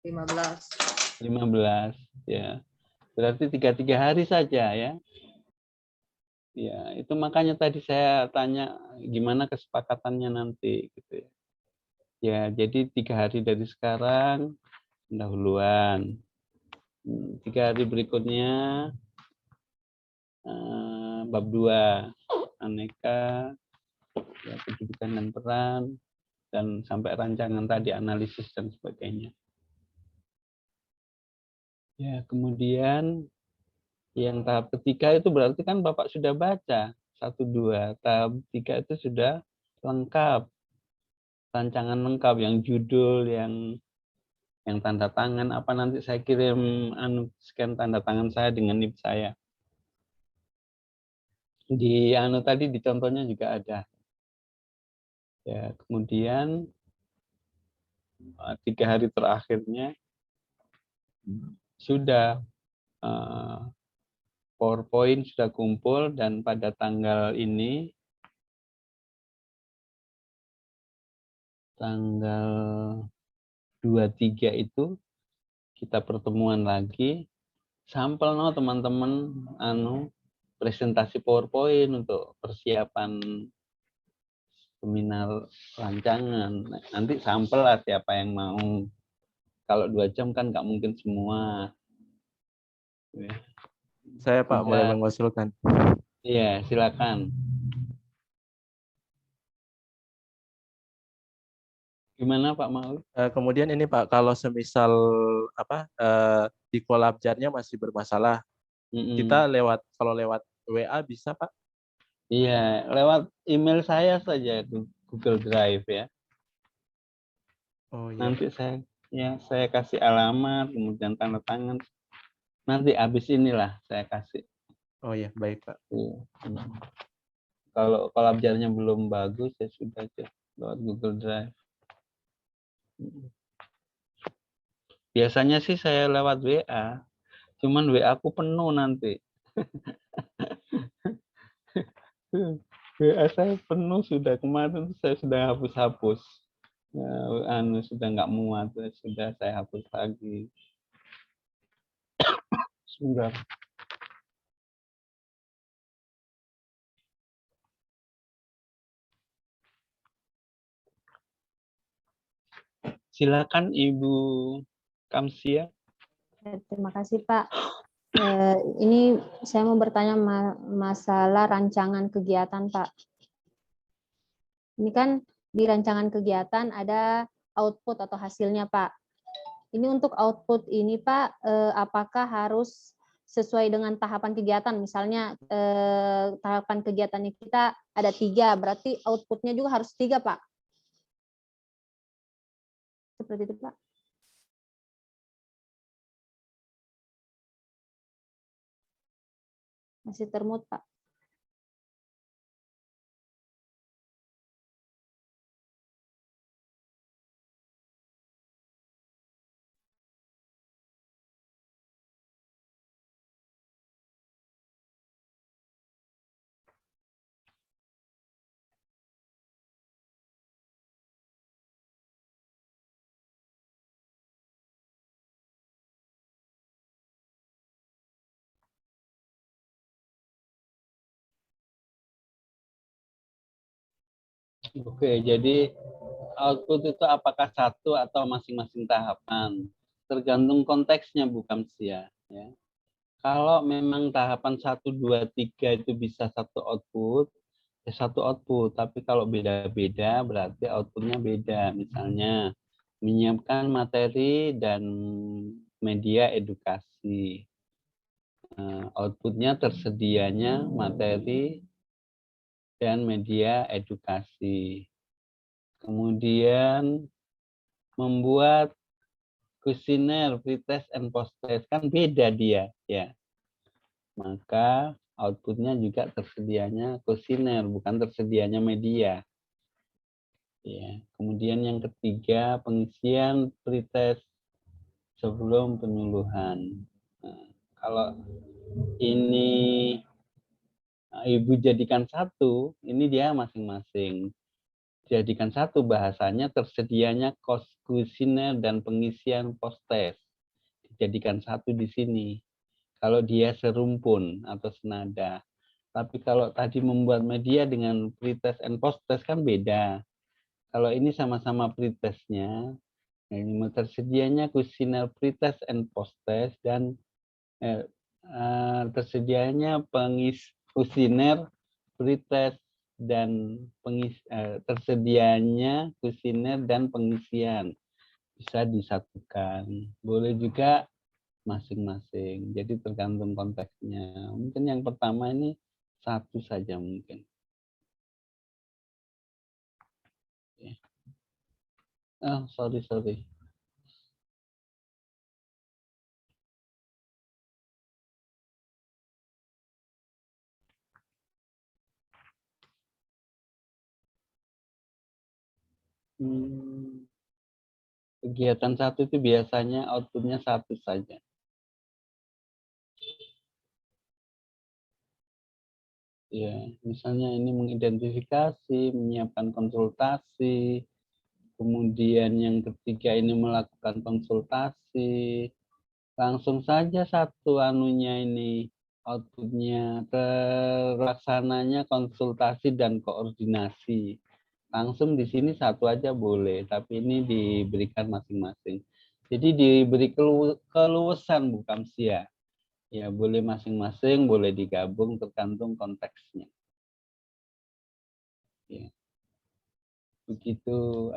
15. 15 ya. Berarti 3 hari saja ya. Ya, itu makanya tadi saya tanya gimana kesepakatannya nanti gitu ya. Ya, jadi 3 hari dari sekarang pendahuluan. 3 hari berikutnya bab 2 aneka, ya, kedudukan dan peran, dan sampai rancangan tadi analisis dan sebagainya. Ya, kemudian yang tahap ketiga itu berarti kan Bapak sudah baca 1, 2. Tahap 3 itu sudah lengkap, rancangan lengkap, yang judul, yang tanda tangan apa, nanti saya kirim scan tanda tangan saya dengan NIP saya. Di tadi di contohnya juga ada. Ya, kemudian 3 hari terakhirnya sudah PowerPoint sudah kumpul, dan pada tanggal ini, tanggal 23 itu kita pertemuan lagi, sampel teman-teman presentasi PowerPoint untuk persiapan seminar rancangan. Nanti sampel lah siapa yang mau. Kalau 2 jam kan nggak mungkin semua. Ya. Saya, Pak, boleh mengusulkan. Iya, silakan. Gimana Pak Maul? Kemudian ini, Pak, kalau semisal apa di kolabjarnya masih bermasalah, Kita kalau lewat WA bisa, Pak? Iya, lewat email saya saja Google Drive ya. Oh iya, Nanti saya kasih alamat, kemudian tanda tangan. Nanti habis inilah saya kasih. oh iya, baik Pak. Iya. Kalau pelajarannya belum bagus ya sudah aja lewat Google Drive. Biasanya sih saya lewat WA, cuman WA aku penuh nanti. WA saya penuh sudah, kemarin saya sudah hapus-hapus. Ya, sudah nggak muat, sudah saya hapus lagi. Sudah. Silakan Ibu Kamsia. Terima kasih Pak. Ini saya mau bertanya masalah rancangan kegiatan Pak. Ini kan di rancangan kegiatan ada output atau hasilnya Pak. Ini untuk output ini Pak, apakah harus sesuai dengan tahapan kegiatan? Misalnya tahapan kegiatannya kita ada 3, berarti outputnya juga harus 3 Pak. Seperti itu Pak. Masih termut Pak. Oke, jadi output itu apakah satu atau masing-masing tahapan? Tergantung konteksnya Bu Kamsia. Ya. Kalau memang tahapan 1, 2, 3 itu bisa satu output, ya satu output. Tapi kalau beda-beda berarti outputnya beda. Misalnya menyiapkan materi dan media edukasi. Outputnya tersedianya materi dan media edukasi. Kemudian membuat kuesioner, pretest, and post-test kan beda dia ya. Maka outputnya juga tersedianya kuesioner, bukan tersedianya media. Ya. Kemudian yang ketiga pengisian pretest sebelum penyuluhan. Nah, kalau ini Ibu jadikan satu, ini dia masing-masing. Jadikan satu bahasanya tersedianya kuesioner dan pengisian post-test. Dijadikan satu di sini. Kalau dia serumpun atau senada. Tapi kalau tadi membuat media dengan pretest and post-test kan beda. Kalau ini sama-sama pretestnya, ini tersedianya kuesioner pretest and post-test dan tersedianya kuesioner pretest dan tersedianya kuesioner dan pengisian bisa disatukan. Boleh juga masing-masing. Jadi tergantung konteksnya. Mungkin yang pertama ini satu saja mungkin. Oh, sorry. Kegiatan satu itu biasanya outputnya satu saja. Ya, misalnya ini mengidentifikasi, menyiapkan konsultasi, kemudian yang ketiga ini melakukan konsultasi, langsung saja satu anunya ini outputnya terlaksananya konsultasi dan koordinasi. Langsung di sini satu aja boleh, tapi ini diberikan masing-masing. Jadi diberi keluasan Bu Kamsia. Ya, boleh masing-masing, boleh digabung tergantung konteksnya. Ya. Begitu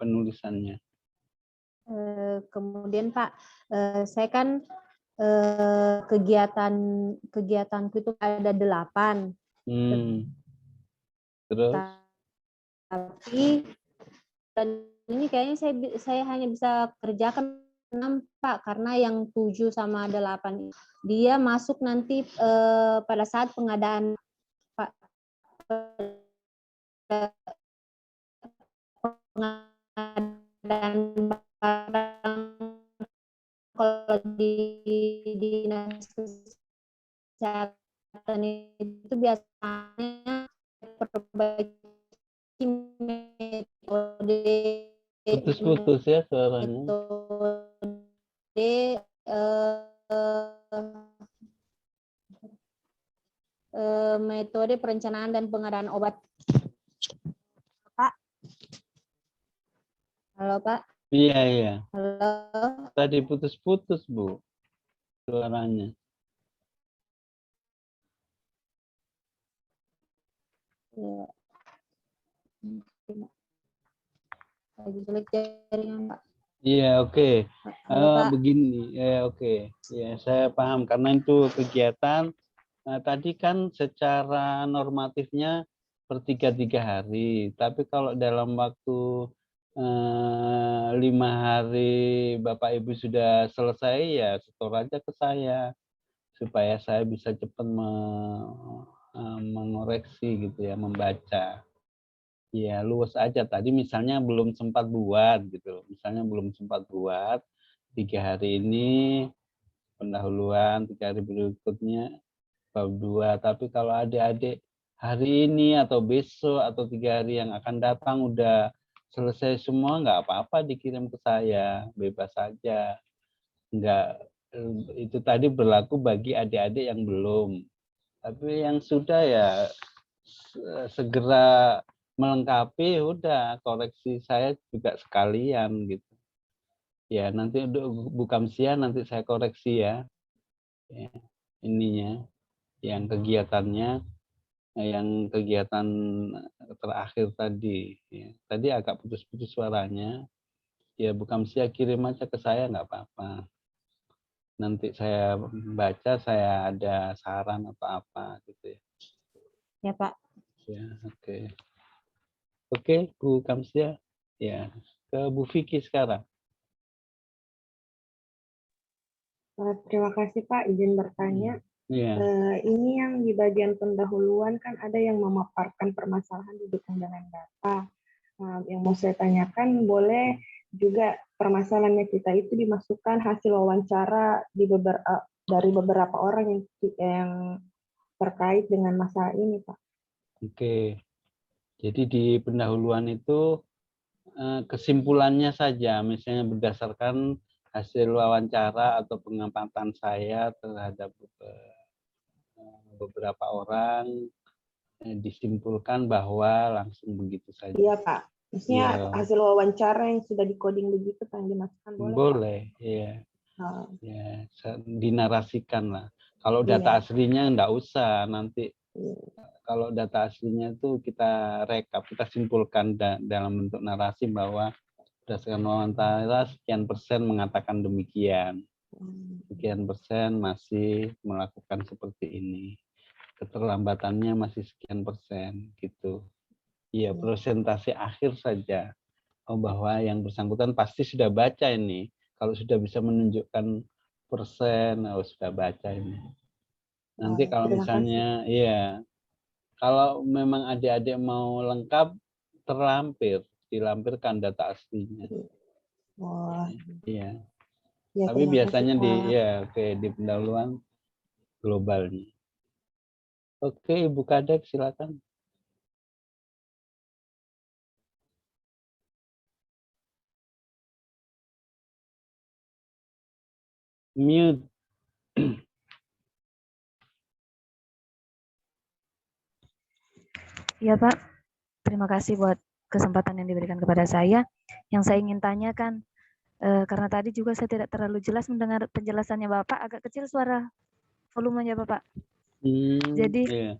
penulisannya. Kemudian Pak, saya kan kegiatanku itu ada 8. Terus? Tapi dan ini kayaknya saya hanya bisa kerjakan 6 Pak, karena yang 7 sama 8 dia masuk nanti pada saat pengadaan Pak, pengadaan barang. Kalau di dinas kesehatan itu biasanya perbaiki metode Putus-putus ya suaranya. Metode perencanaan dan pengadaan obat. Pak. Halo Pak. Iya. Halo. Tadi putus-putus Bu suaranya. Ya. Lagi jelek jaringan Pak. Iya, oke. Halo, Pak. Begini, ya oke. Ya, saya paham karena itu kegiatan. Tadi kan secara normatifnya per 3 hari, tapi kalau dalam waktu 5 hari Bapak Ibu sudah selesai ya setor aja ke saya supaya saya bisa cepat mengoreksi gitu ya, membaca. Ya luas aja tadi misalnya belum sempat buat gitu, misalnya belum sempat buat 3 hari ini pendahuluan, 3 hari berikutnya bab 2. Tapi kalau adik-adik hari ini atau besok atau 3 hari yang akan datang udah selesai semua, nggak apa-apa dikirim ke saya, bebas saja. Nggak, itu tadi berlaku bagi adik-adik yang belum. Tapi yang sudah ya segera melengkapi, udah koreksi saya juga sekalian gitu. Ya nanti untuk Bukamsia nanti saya koreksi ya, ininya, yang kegiatannya, yang kegiatan terakhir tadi. Ya. Tadi agak putus-putus suaranya. Ya Bukamsia kirim aja ke saya nggak apa-apa. Nanti saya baca, saya ada saran atau apa gitu ya. Ya Pak. Ya oke. Oke Bu Kamsia. Ya ke Bu Vicky sekarang. Terima kasih Pak, izin bertanya. Ini yang di bagian pendahuluan kan ada yang memaparkan permasalahan didukung dengan data. Yang mau saya tanyakan, boleh juga permasalahannya kita itu dimasukkan hasil wawancara dari beberapa orang yang terkait dengan masalah ini, Pak. Oke. Jadi di pendahuluan itu kesimpulannya saja, misalnya berdasarkan hasil wawancara atau pengamatan saya terhadap beberapa orang, disimpulkan bahwa langsung begitu saja. Iya Pak, maksudnya hasil wawancara yang sudah dikoding begitu kan dimasukkan boleh? Boleh, iya. Ya, dinarasikan lah. Kalau data aslinya enggak usah, nanti kalau data aslinya itu kita rekap, kita simpulkan dalam bentuk narasi bahwa berdasarkan wawancara sekian persen mengatakan demikian, sekian persen masih melakukan seperti ini, keterlambatannya masih sekian persen gitu. Iya, presentasi akhir saja bahwa yang bersangkutan pasti sudah baca ini. Kalau sudah bisa menunjukkan persen, sudah baca ini. Nanti kalau misalnya, iya, kalau memang adik-adik mau lengkap, dilampirkan data aslinya. Iya. Ya, tapi biasanya kasih, di pendahuluan globalnya. Oke, Ibu Kadek silakan. Mute. Ya Pak, terima kasih buat kesempatan yang diberikan kepada saya. Yang saya ingin tanyakan, karena tadi juga saya tidak terlalu jelas mendengar penjelasannya Bapak, agak kecil suara volumenya Bapak. Jadi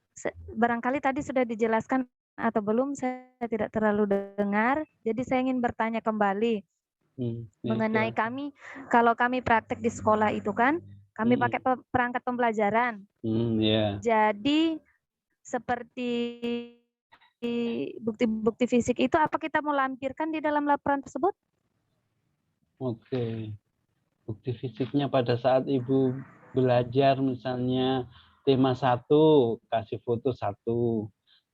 barangkali tadi sudah dijelaskan atau belum, saya tidak terlalu dengar. Jadi saya ingin bertanya kembali mengenai kami, kalau kami praktek di sekolah itu kan, Kami pakai perangkat pembelajaran. Ya. Jadi seperti bukti-bukti fisik itu apa kita mau lampirkan di dalam laporan tersebut? Oke. Bukti fisiknya pada saat Ibu belajar misalnya tema 1 kasih foto 1,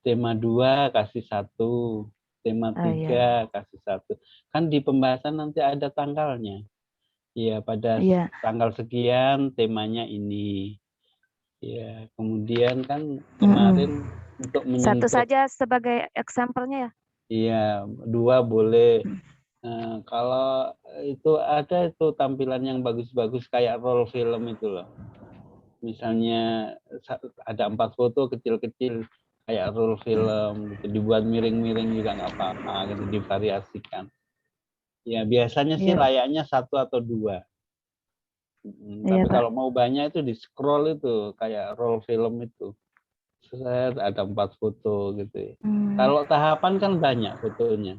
tema 2 kasih 1, tema 3 kasih 1. Kan di pembahasan nanti ada tanggalnya. Iya, pada tanggal sekian temanya ini. Ya, kemudian kan kemarin untuk menyentuh. Satu saja sebagai example-nya ya? Iya, 2 boleh. Kalau itu ada itu tampilan yang bagus-bagus kayak roll film itu loh. Misalnya ada 4 foto kecil-kecil kayak roll film, gitu. Dibuat miring-miring juga nggak apa-apa, gitu, divariasikan. Ya biasanya sih layaknya 1 atau 2. Tapi kalau mau banyak itu di scroll itu kayak roll film itu. Ada 4 foto gitu ya. Kalau tahapan kan banyak fotonya.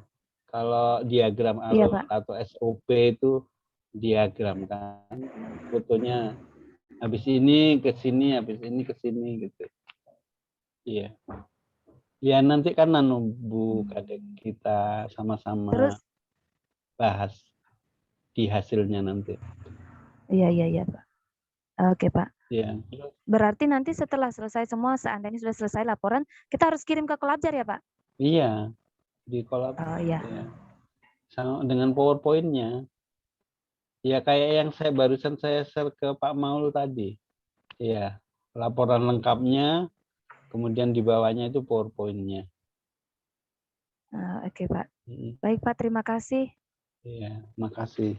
Kalau diagram atau SOP itu diagram kan. Fotonya habis ini ke sini, habis ini ke sini gitu. Iya. Ya nanti kan Bu Kadek kita sama-sama bahas di hasilnya nanti. Iya, Pak. Oke, Pak. Iya. Berarti nanti setelah selesai semua, seandainya sudah selesai laporan, kita harus kirim ke Kolabjar ya, Pak? Iya, di Kolabjar. Oh iya. Ya. Sama dengan PowerPoint-nya. Ya kayak yang barusan saya share ke Pak Maul tadi. Ya, laporan lengkapnya, kemudian di bawahnya itu PowerPoint-nya. Oke, Pak. Baik, Pak. Terima kasih. Iya, makasih.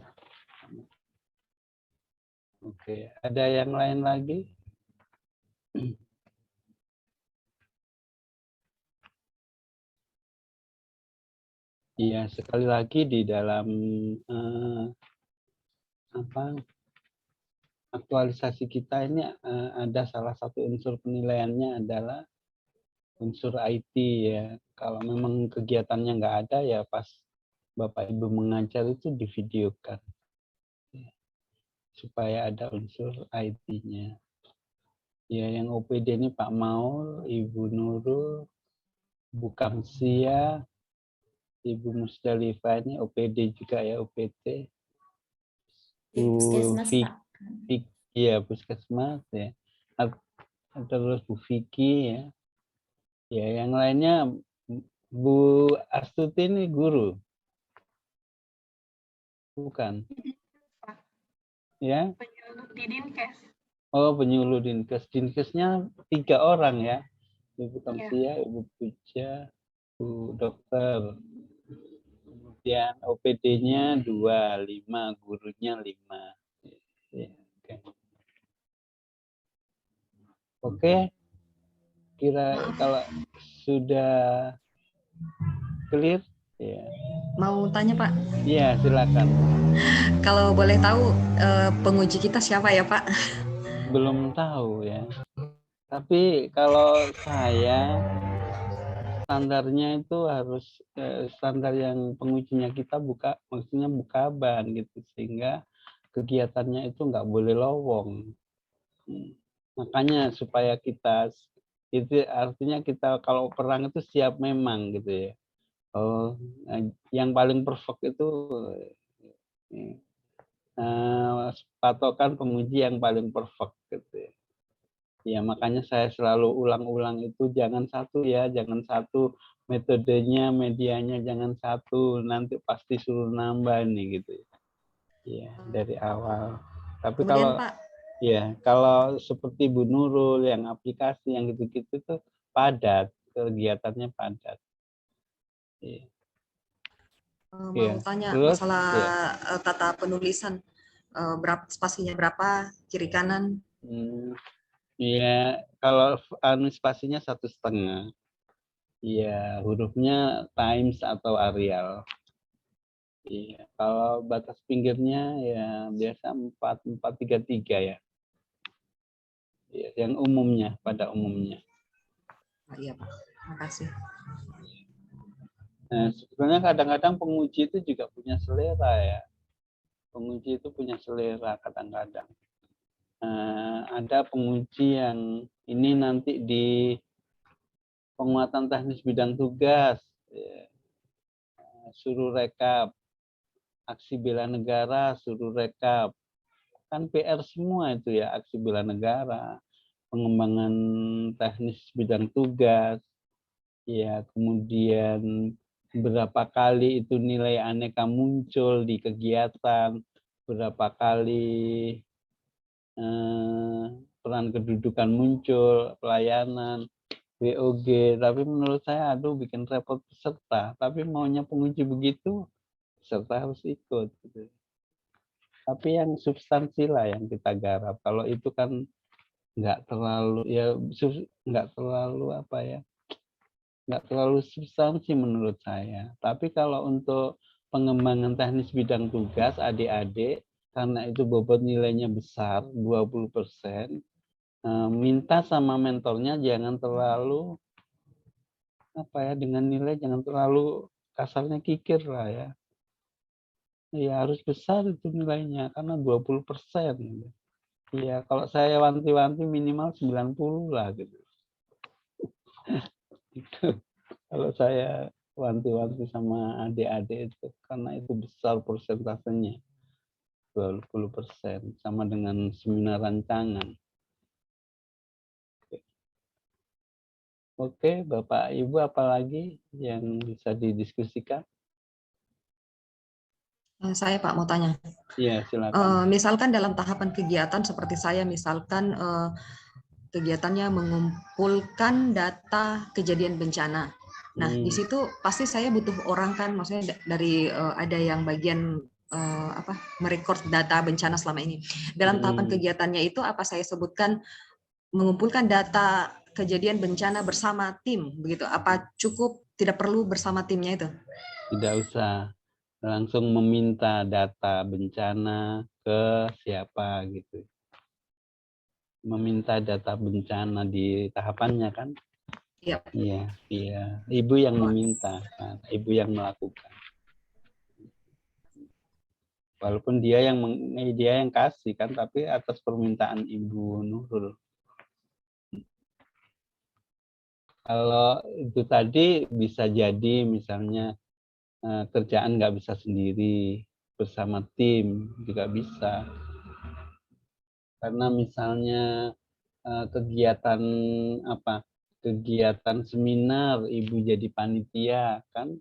Oke, ada yang lain lagi? Iya, sekali lagi di dalam aktualisasi kita ini ada salah satu unsur penilaiannya adalah unsur IT ya. Kalau memang kegiatannya nggak ada ya pas Bapak Ibu mengajar itu divideokan supaya ada unsur IT-nya. Ya, yang OPD ini Pak Maul, Ibu Nurul, Bu Kamsia, Ibu Musdalifah ini OPD juga ya, OPD. Puskesmas, Pak. Iya, Puskesmas ya. Terus Bu Vicky ya. Ya, yang lainnya Bu Astuti ini guru. Bukan. Ya. Penyuluh di Dinkes. Oh, penyuluh Dinkes. Dinkesnya 3 orang ya. Ibu Kamsia, Ibu Puja, Bu Dokter. Kemudian OPD-nya 2, 5, gurunya 5. Ya, oke. Kira kalau sudah clear, ya. Mau tanya, Pak? Iya, silakan. Kalau boleh tahu penguji kita siapa ya, Pak? Belum tahu ya. Tapi kalau saya standarnya itu harus standar yang pengujinya kita maksudnya buka ban gitu, sehingga kegiatannya itu nggak boleh lowong. Makanya supaya kita itu artinya kita kalau perang itu siap memang gitu ya. Oh, yang paling perfect itu patokan penguji yang paling perfect gitu ya. Ya makanya saya selalu ulang-ulang itu jangan satu ya, jangan satu metodenya, medianya jangan satu, nanti pasti suruh nambah nih gitu ya. Ya dari awal. Tapi kemudian, kalau Pak, ya kalau seperti Bu Nurul yang aplikasi yang gitu-gitu tuh padat, kegiatannya padat. Ya. mau tanya terus, masalah tata penulisan, berapa spasinya berapa, kiri kanan? Ya kalau spasinya 1,5. Iya, hurufnya Times atau Arial. Iya, kalau batas pinggirnya ya biasa 4,4,3,3 ya. Iya, yang umumnya, pada umumnya. Iya, Pak. Terima kasih. Nah, sebetulnya kadang-kadang penguji itu juga punya selera ya. Penguji itu punya selera kadang-kadang. ada penguji yang ini nanti di penguatan teknis bidang tugas, ya, suruh rekap, aksi bela negara suruh rekap, kan PR semua itu ya, aksi bela negara, pengembangan teknis bidang tugas, ya kemudian berapa kali itu nilai aneka muncul di kegiatan, berapa kali peran kedudukan muncul, pelayanan, WOG, tapi menurut saya aduh bikin repot peserta, tapi maunya penguji begitu, peserta harus ikut. Gitu. Tapi yang substansi lah yang kita garap, kalau itu kan nggak terlalu ya nggak terlalu apa ya, nggak terlalu substansi menurut saya. Tapi kalau untuk pengembangan teknis bidang tugas adik-adik, karena itu bobot nilainya besar, 20%, minta sama mentornya jangan terlalu apa ya, dengan nilai jangan terlalu kasarnya kikir lah ya. Ya harus besar itu nilainya karena 20%. Iya, kalau saya wanti-wanti minimal 90 lah gitu. Gitu. Kalau saya wanti-wanti sama adik-adik itu karena itu besar persentasenya. 20% sama dengan seminar rancangan. Oke, Bapak Ibu apalagi yang bisa didiskusikan? Saya Pak mau tanya. Iya, silakan. Misalkan dalam tahapan kegiatan seperti saya, misalkan kegiatannya mengumpulkan data kejadian bencana. Nah, di situ pasti saya butuh orang kan, maksudnya dari ada yang bagian merekord data bencana selama ini. Dalam tahapan kegiatannya itu apa saya sebutkan mengumpulkan data kejadian bencana bersama tim, begitu? Apa cukup tidak perlu bersama timnya itu? Tidak usah. Langsung meminta data bencana ke siapa gitu. Meminta data bencana di tahapannya kan? Iya. Iya. Ibu yang meminta, ibu yang melakukan. Walaupun dia yang kasih kan, tapi atas permintaan Ibu Nurul. Kalau itu tadi bisa jadi misalnya kerjaan nggak bisa sendiri, bersama tim juga bisa. Karena misalnya kegiatan kegiatan seminar ibu jadi panitia kan,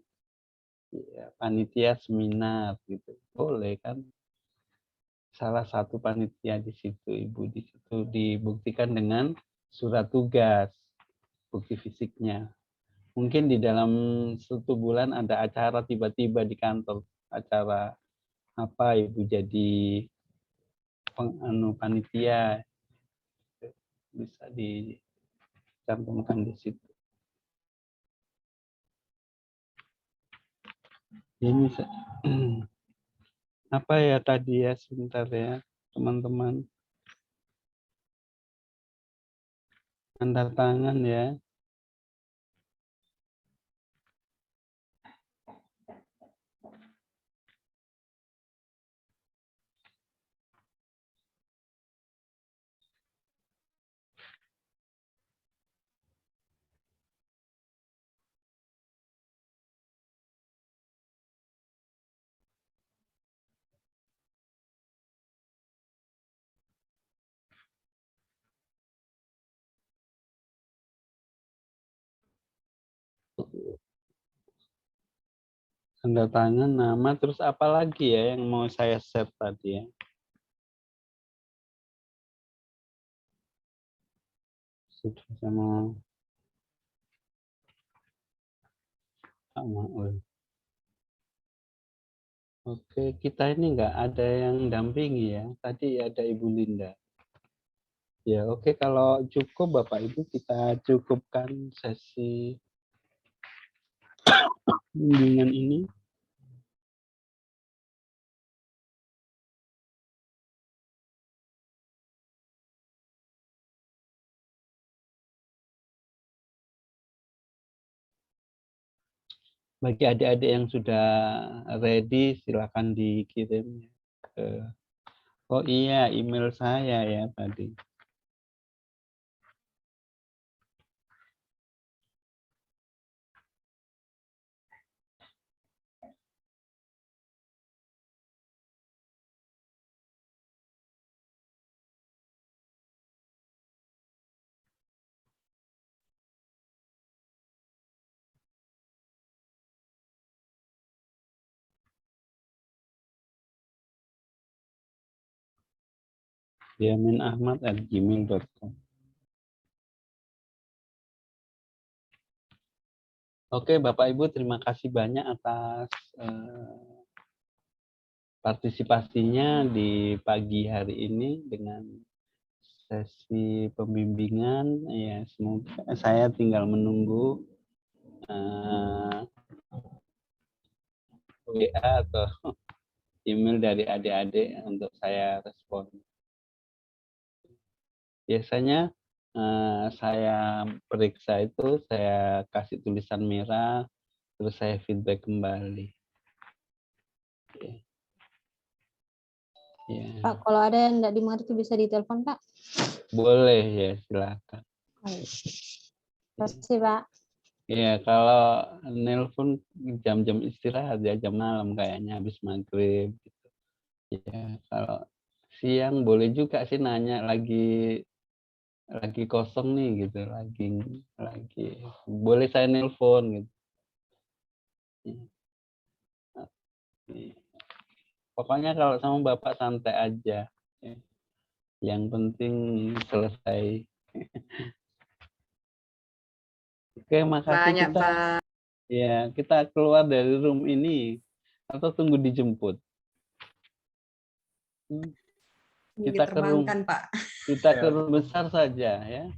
ya, panitia seminar gitu boleh kan, salah satu panitia di situ ibu di situ dibuktikan dengan surat tugas bukti fisiknya. Mungkin di dalam 1 bulan ada acara tiba-tiba di kantor, acara apa ibu jadi panitia, bisa dicantumkan di situ. Ini apa ya tadi ya, sebentar ya teman-teman. Tanda tangan ya. Tanda tangan, nama, terus apa lagi ya yang mau saya set tadi ya? Sudah sama Pak Maul. Oke, kita ini nggak ada yang dampingi ya. Tadi ada Ibu Linda. Ya oke, kalau cukup Bapak Ibu kita cukupkan sesi bimbingan ini. Bagi adik-adik yang sudah ready, silakan dikirim ke Oh iya, email saya ya tadi. yaminahmad@gmail.com. Oke, Bapak Ibu, terima kasih banyak atas partisipasinya di pagi hari ini dengan sesi pembimbingan. Ya, semoga saya tinggal menunggu WA atau email dari adik-adik untuk saya respon. Biasanya saya periksa itu, saya kasih tulisan merah, terus saya feedback kembali. Ya. Pak, kalau ada yang tidak dimengerti bisa ditelepon, Pak? Boleh ya, silakan. Terima kasih, Pak. Ya, kalau nelpon jam-jam istirahat ya, jam malam kayaknya habis maghrib. Gitu. Ya, kalau siang boleh juga sih nanya lagi kosong nih gitu, lagi boleh saya nelpon gitu. Pokoknya kalau sama Bapak santai aja. Yang penting selesai. Oke, makasih. Banyak, kita Pak. ya, kita keluar dari room ini atau tunggu dijemput. Kita ke room, Pak. kita ke room besar saja ya.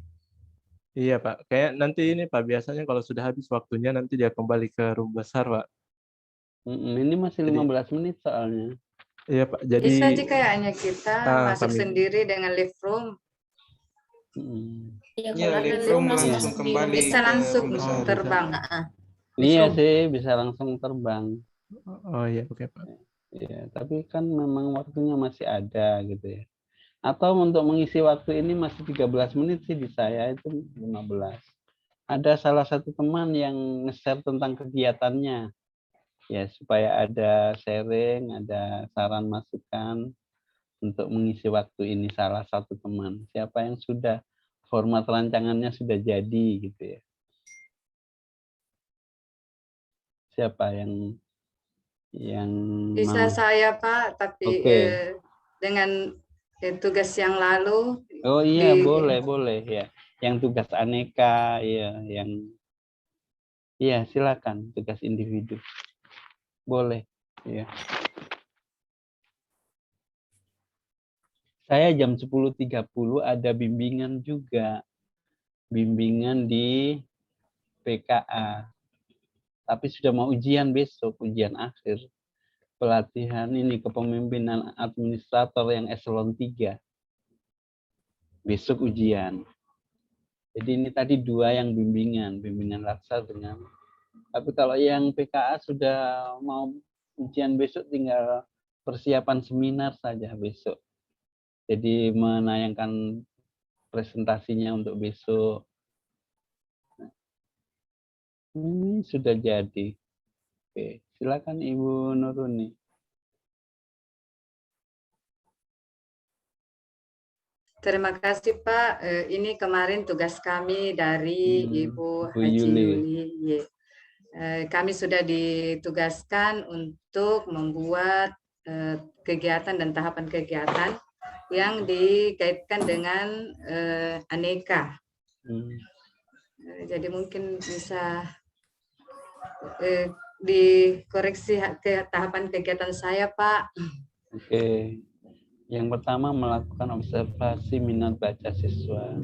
Iya Pak, kayak nanti ini Pak, biasanya kalau sudah habis waktunya nanti dia kembali ke room besar Pak. Ini masih 15 menit soalnya. Iya Pak, jadi Bisa aja kayaknya kita masuk kami sendiri dengan lift room. Ya, Iya, kalau ada lift lift room langsung langsung masuk di kembali bisa ke langsung room besar. terbang. Iya sih, bisa langsung terbang. Oh iya, oke Pak. Ya, tapi kan memang waktunya masih ada gitu ya. Atau untuk mengisi waktu ini masih 13 menit sih di saya itu 15. Ada salah satu teman yang nge-share tentang kegiatannya. Ya, supaya ada sharing, ada saran masukan untuk mengisi waktu ini salah satu teman. Siapa yang sudah format rancangannya sudah jadi gitu ya. Siapa yang Bisa mau? saya, Pak, tapi dengan tugas yang lalu. Oh iya, boleh ya. Yang tugas aneka, ya, iya silakan tugas individu. Boleh, ya. Saya jam 10.30 ada bimbingan juga. Bimbingan di PKA. Tapi sudah mau ujian besok, ujian akhir. Pelatihan ini kepemimpinan administrator yang eselon 3. Besok ujian. Jadi ini tadi 2 yang bimbingan laksa dengan. Tapi kalau yang PKA sudah mau ujian besok, tinggal persiapan seminar saja besok. Jadi menayangkan presentasinya untuk besok. Ini sudah jadi. Oke, silakan Ibu Nuruni. Terima kasih Pak. Ini kemarin tugas kami dari Ibu Haji Yuli. Kami sudah ditugaskan untuk membuat kegiatan dan tahapan kegiatan yang dikaitkan dengan aneka. Jadi mungkin bisa dikoreksi ke tahapan kegiatan saya, Pak. Oke. Yang pertama melakukan observasi minat baca siswa.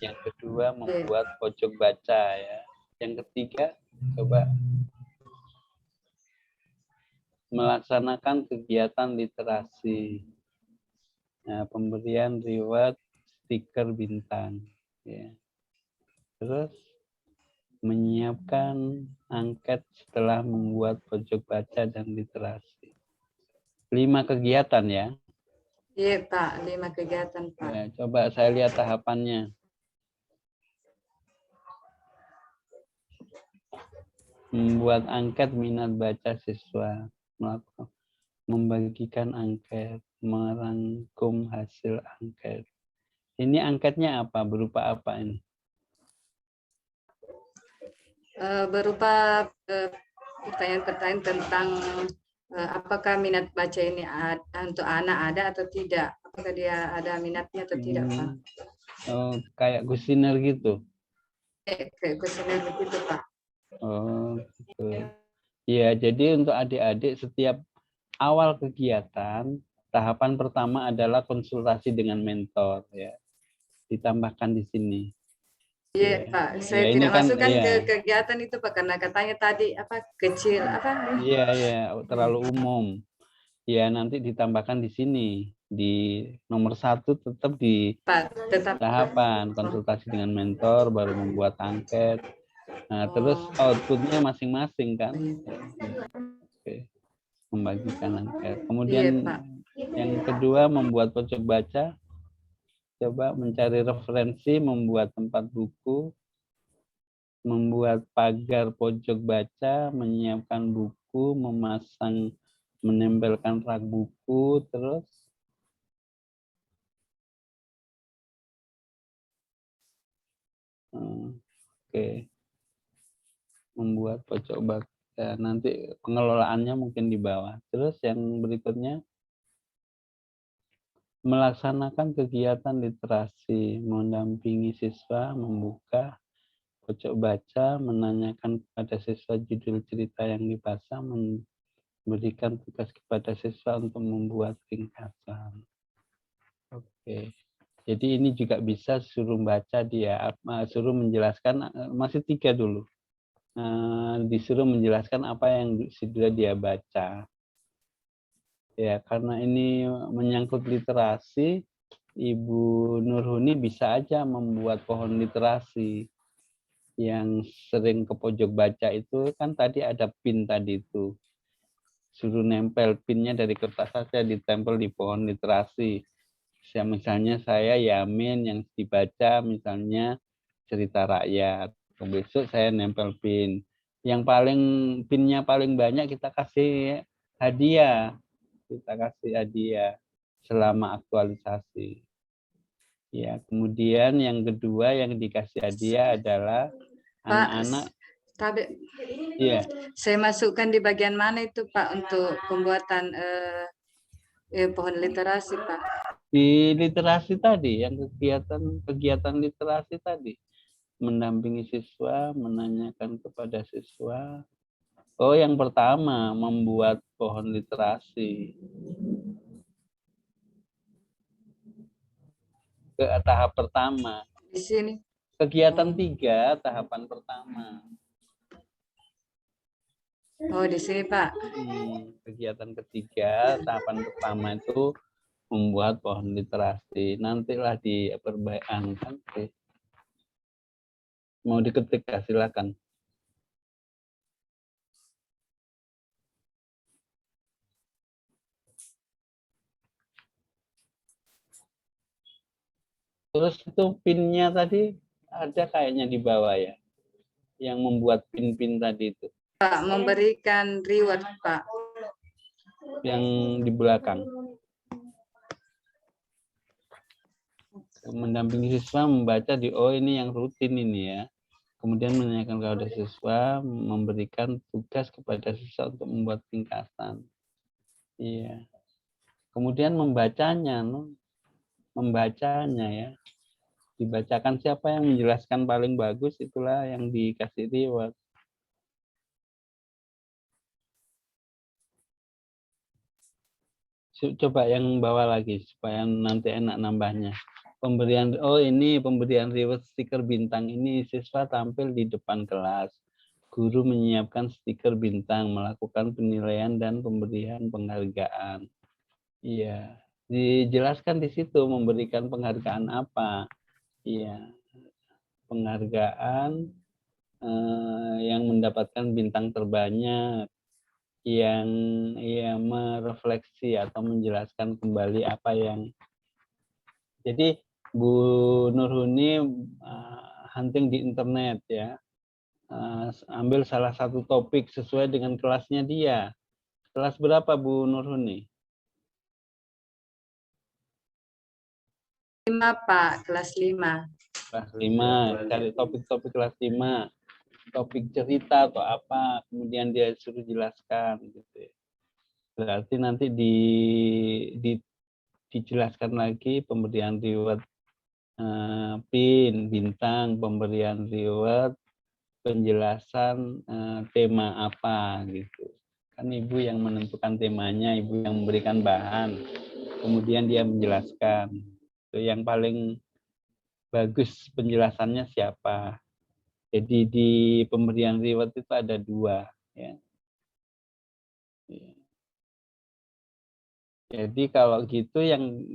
Yang kedua membuat pojok baca ya. Yang ketiga coba melaksanakan kegiatan literasi. Nah, pemberian reward stiker bintang ya. Terus menyiapkan angket setelah membuat pojok baca dan literasi. 5 kegiatan ya. Iya Pak, 5 kegiatan Pak. Ya, coba saya lihat tahapannya. Membuat angket minat baca siswa, melakukan, membagikan angket, merangkum hasil angket. Ini angketnya apa? Berupa apa ini? Berupa pertanyaan-pertanyaan tentang apakah minat baca ini untuk anak ada atau tidak? Apakah dia ada minatnya atau tidak Pak? Oh, kayak kuesioner gitu? Kayak kuesioner begitu Pak. Oh, gitu. Ya, jadi untuk adik-adik setiap awal kegiatan, tahapan pertama adalah konsultasi dengan mentor ya. Ditambahkan di sini. Iya Ya. Pak, saya Ya, ini tidak kan, masukkan ya. ke kegiatan itu Pak karena katanya tadi apa kecil apa? Iya, ya, terlalu umum. Ya, nanti ditambahkan di sini. Di nomor 1 tetap di Pak, tetap tahapan konsultasi dengan mentor, baru membuat angket. Nah, terus outputnya masing-masing kan. Oke. Membagikan angket. Kemudian iya, Pak. yang kedua membuat pojok baca. Coba mencari referensi, membuat tempat buku, membuat pagar pojok baca, menyiapkan buku, memasang, menempelkan rak buku, terus oke. Membuat pojok baca. Nanti pengelolaannya mungkin di bawah. Terus yang berikutnya melaksanakan kegiatan literasi, mendampingi siswa, membuka pojok baca, menanyakan kepada siswa judul cerita yang dibaca, memberikan tugas kepada siswa untuk membuat ringkasan. Oke. Jadi ini juga bisa suruh baca dia, suruh menjelaskan, masih 3 dulu. Disuruh menjelaskan apa yang sudah dia baca. Ya, karena ini menyangkut literasi, Ibu Nurhuni bisa aja membuat pohon literasi. Yang sering ke pojok baca itu kan tadi ada pin tadi itu. Suruh nempel pinnya dari kertas saja ditempel di pohon literasi. Misalnya saya Yamin yang dibaca misalnya cerita rakyat. Besok saya nempel pin. Yang pinnya paling banyak kita kasih hadiah. Kita kasih hadiah selama aktualisasi. Ya, kemudian yang kedua yang dikasih hadiah adalah anak-anak. Tapi Iya. Saya masukkan di bagian mana itu Pak untuk pembuatan pohon literasi Pak? Di literasi tadi, yang kegiatan literasi tadi. Mendampingi siswa, menanyakan kepada siswa. Oh, yang pertama, membuat pohon literasi. Ke tahap pertama. Di sini. Kegiatan 3, tahapan pertama. Oh, di sini Pak. Kegiatan ketiga, tahapan pertama itu membuat pohon literasi. Nantilah diperbaikan. Mau diketik ya, silakan. Terus itu pinnya tadi ada kayaknya di bawah ya, yang membuat pin-pin tadi itu. Pak, memberikan reward Pak. Yang di belakang. Mendampingi siswa membaca ini yang rutin ini ya. Kemudian menanyakan kepada siswa, memberikan tugas kepada siswa untuk membuat ringkasan. Iya. Kemudian membacanya ya. Dibacakan siapa yang menjelaskan paling bagus, itulah yang dikasih reward. Coba yang bawah lagi supaya nanti enak nambahnya. Pemberian reward stiker bintang ini siswa tampil di depan kelas. Guru menyiapkan stiker bintang, melakukan penilaian dan pemberian penghargaan. Iya, dijelaskan di situ memberikan penghargaan apa. Iya, penghargaan yang mendapatkan bintang terbanyak. yang merefleksi atau menjelaskan kembali apa yang. Jadi Bu Nurhuni hunting di internet ya, ambil salah satu topik sesuai dengan kelasnya dia. Kelas berapa Bu Nurhuni? 5 Pak, kelas 5. Kelas 5, cari topik-topik kelas 5, topik cerita atau apa, kemudian dia suruh jelaskan gitu ya. Berarti nanti dijelaskan lagi pemberian reward pin, bintang, pemberian reward, penjelasan tema apa gitu. Kan ibu yang menentukan temanya, ibu yang memberikan bahan, kemudian dia menjelaskan. Itu yang paling bagus penjelasannya siapa. Jadi di pemberian reward itu ada 2 ya. Jadi kalau gitu yang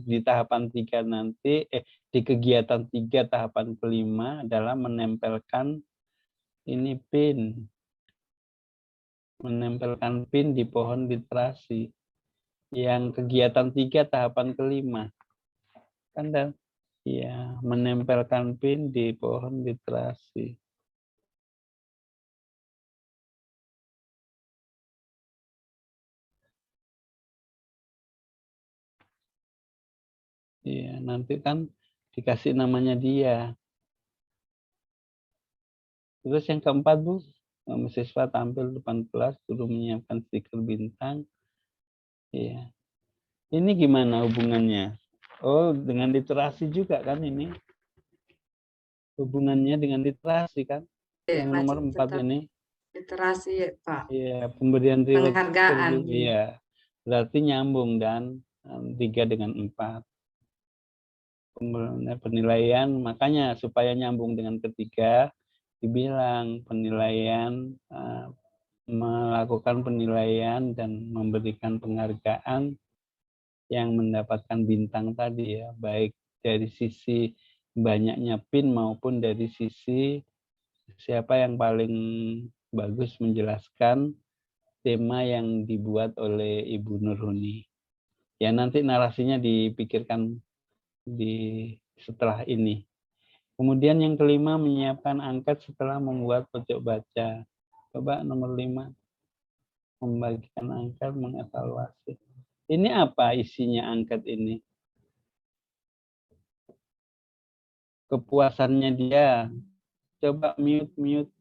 di tahapan 3 nanti, di kegiatan 3 tahapan kelima adalah menempelkan ini pin. Menempelkan pin di pohon literasi. Yang kegiatan 3 tahapan kelima. Kan ya, menempelkan pin di pohon literasi. Iya, nanti kan dikasih namanya dia. Terus yang keempat, Bu, mahasiswa tampil depan kelas, suruh menyiapkan stiker bintang. Iya. Ini gimana hubungannya? Oh, dengan literasi juga kan ini? Hubungannya dengan literasi kan? Yang nomor 4 ini. Literasi Pak. Iya, pemberian reward. Penghargaan. Iya. Berarti nyambung dan 3 dengan 4. Penilaian, makanya supaya nyambung dengan ketiga, dibilang penilaian, melakukan penilaian dan memberikan penghargaan yang mendapatkan bintang tadi ya, baik dari sisi banyaknya pin maupun dari sisi siapa yang paling bagus menjelaskan tema yang dibuat oleh Ibu Nurhuni. Ya nanti narasinya dipikirkan setelah ini. Kemudian yang kelima, menyiapkan angket setelah membuat pojok baca. Coba nomor 5, membagikan angket, mengevaluasi. Ini apa isinya angket ini? Kepuasannya dia. Coba mute.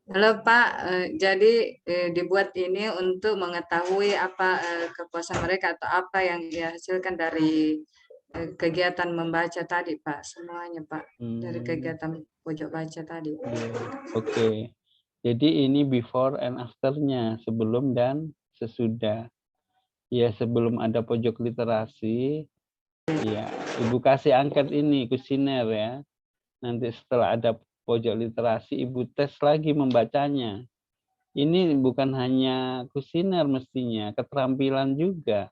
Halo Pak, jadi dibuat ini untuk mengetahui apa kepuasan mereka atau apa yang dihasilkan dari kegiatan membaca tadi Pak, semuanya Pak, dari kegiatan pojok baca tadi. Oke. Jadi ini before and after-nya, sebelum dan sesudah. Ya, sebelum ada pojok literasi, ya, Ibu kasih angket ini, kuesioner ya. Nanti setelah ada pojok literasi, Ibu tes lagi membacanya. Ini bukan hanya kuesioner mestinya, keterampilan juga.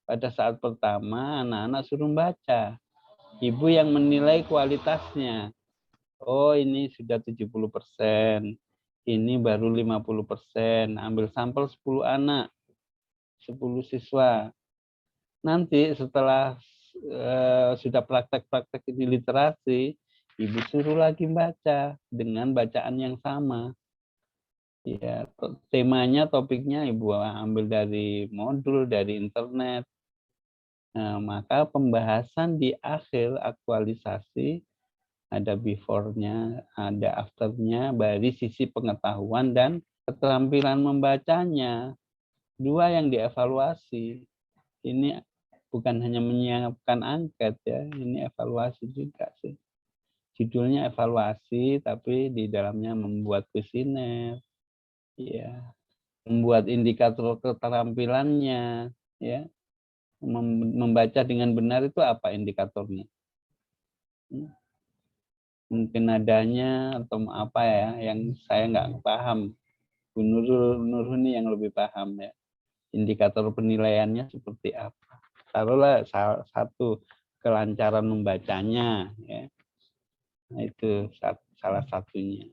Pada saat pertama, anak-anak suruh baca. Ibu yang menilai kualitasnya. Oh, ini sudah 70%. Ini baru 50%. Ambil sampel 10 anak. 10 siswa. Nanti setelah sudah praktek-praktek di literasi, Ibu suruh lagi baca dengan bacaan yang sama. Ya, temanya, topiknya Ibu ambil dari modul, dari internet. Nah, maka pembahasan di akhir aktualisasi ada before-nya, ada after-nya, dari sisi pengetahuan dan keterampilan membacanya. 2 yang dievaluasi. Ini bukan hanya menyiapkan angket ya, ini evaluasi juga sih. Judulnya evaluasi, tapi di dalamnya membuat kuesioner, ya, membuat indikator keterampilannya, ya, membaca dengan benar itu apa indikatornya? Mungkin adanya atau apa ya, yang saya nggak paham. Bu Nurhuni yang lebih paham ya. Indikator penilaiannya seperti apa? Taruhlah satu, kelancaran membacanya ya. Nah, itu salah satunya.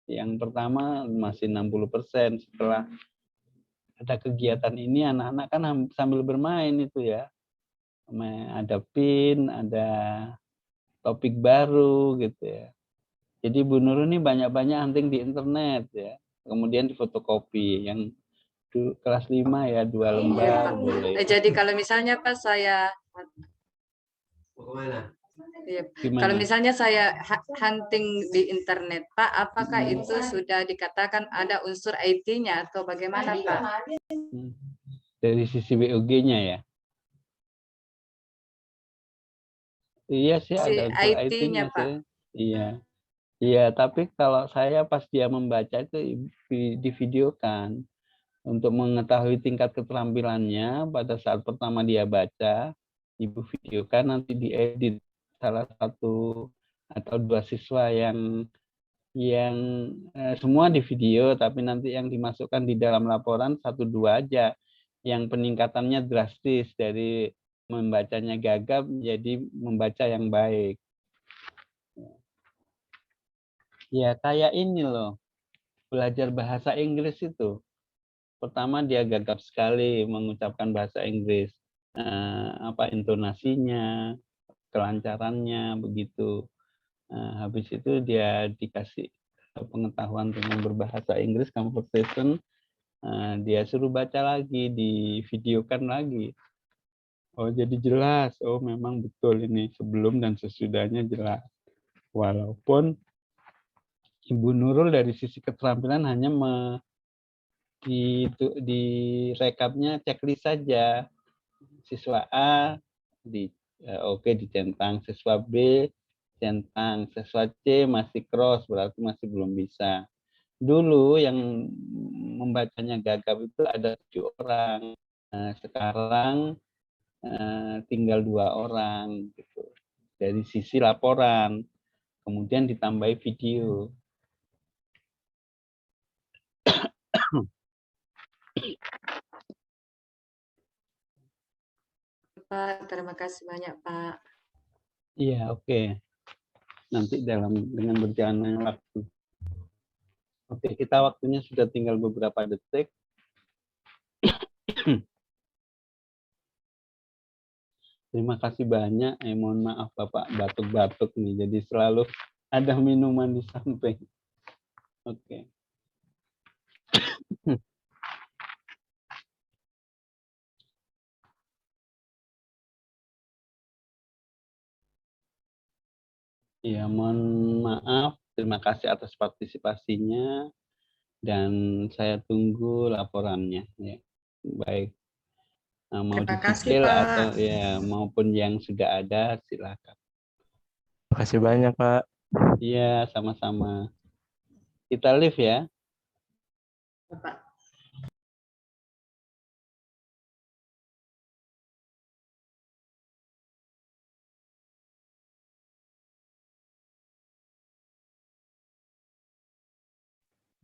Yang pertama masih 60%. Setelah ada kegiatan ini, anak-anak kan sambil bermain itu ya. Ada pin, ada topik baru gitu ya. Jadi Bu Nurul ini banyak-banyak hunting di internet ya. Kemudian difotokopi. Yang kelas 5 ya 2 lembar boleh. Jadi kalau misalnya Pak saya kalau misalnya saya hunting di internet Pak, apakah itu sudah dikatakan ada unsur IT-nya atau bagaimana Pak? Dari sisi BOG-nya ya? Iya sih ada unsur IT-nya Pak. sih. Iya. Iya, tapi kalau saya pas dia membaca itu divideokan. Untuk mengetahui tingkat keterampilannya pada saat pertama dia baca, Ibu videokan, nanti diedit salah satu atau 2 siswa yang semua di video, tapi nanti yang dimasukkan di dalam laporan 1-2 aja, yang peningkatannya drastis dari membacanya gagap menjadi membaca yang baik. Ya kayak ini loh, belajar bahasa Inggris itu. Pertama dia gagap sekali mengucapkan bahasa Inggris, intonasinya, kelancarannya begitu. Habis itu dia dikasih pengetahuan tentang berbahasa Inggris, conversation, dia suruh baca lagi, divideokan lagi. Oh jadi jelas, oh memang betul ini sebelum dan sesudahnya jelas. Walaupun Ibu Nurul dari sisi keterampilan hanya di rekapnya checklist saja. Siswa A dicentang, siswa B centang, siswa C masih cross berarti masih belum bisa. Dulu yang membacanya gagap itu ada 7 orang. Sekarang tinggal 2 orang gitu. Dari sisi laporan, kemudian ditambahi video. Pak, terima kasih banyak Pak. Iya, oke. Nanti dengan berjalannya waktu. Oke, kita waktunya sudah tinggal beberapa detik. Terima kasih banyak. Mohon maaf Bapak batuk-batuk nih, jadi selalu ada minuman di samping. Oke. Ya, mohon maaf. Terima kasih atas partisipasinya dan saya tunggu laporannya. Ya, baik. Mau Terima kasih, dicicil Pak. atau ya maupun yang sudah ada silakan. Terima kasih banyak Pak. Iya, sama-sama. Kita live ya. Pak.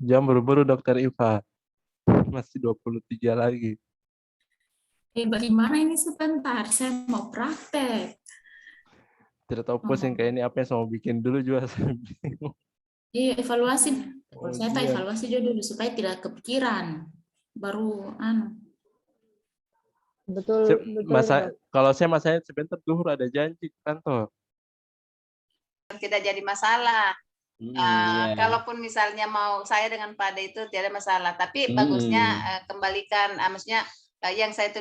Jam buru-buru Dokter Iva. Masih 23 lagi. Bagaimana ini sebentar? Saya mau praktek. Tidak tahu pusing kayak ini apa yang saya mau bikin dulu juga saya bingung. Iya, evaluasi. Saya tak iya. evaluasi dulu supaya tidak kepikiran. Baru Betul, betul. Kalau saya masanya sebentar duhur ada janji ke kantor. Tidak jadi masalah. Kalaupun misalnya mau saya dengan Pak Ade itu tidak ada masalah. Tapi bagusnya kembalikan, maksudnya yang saya itu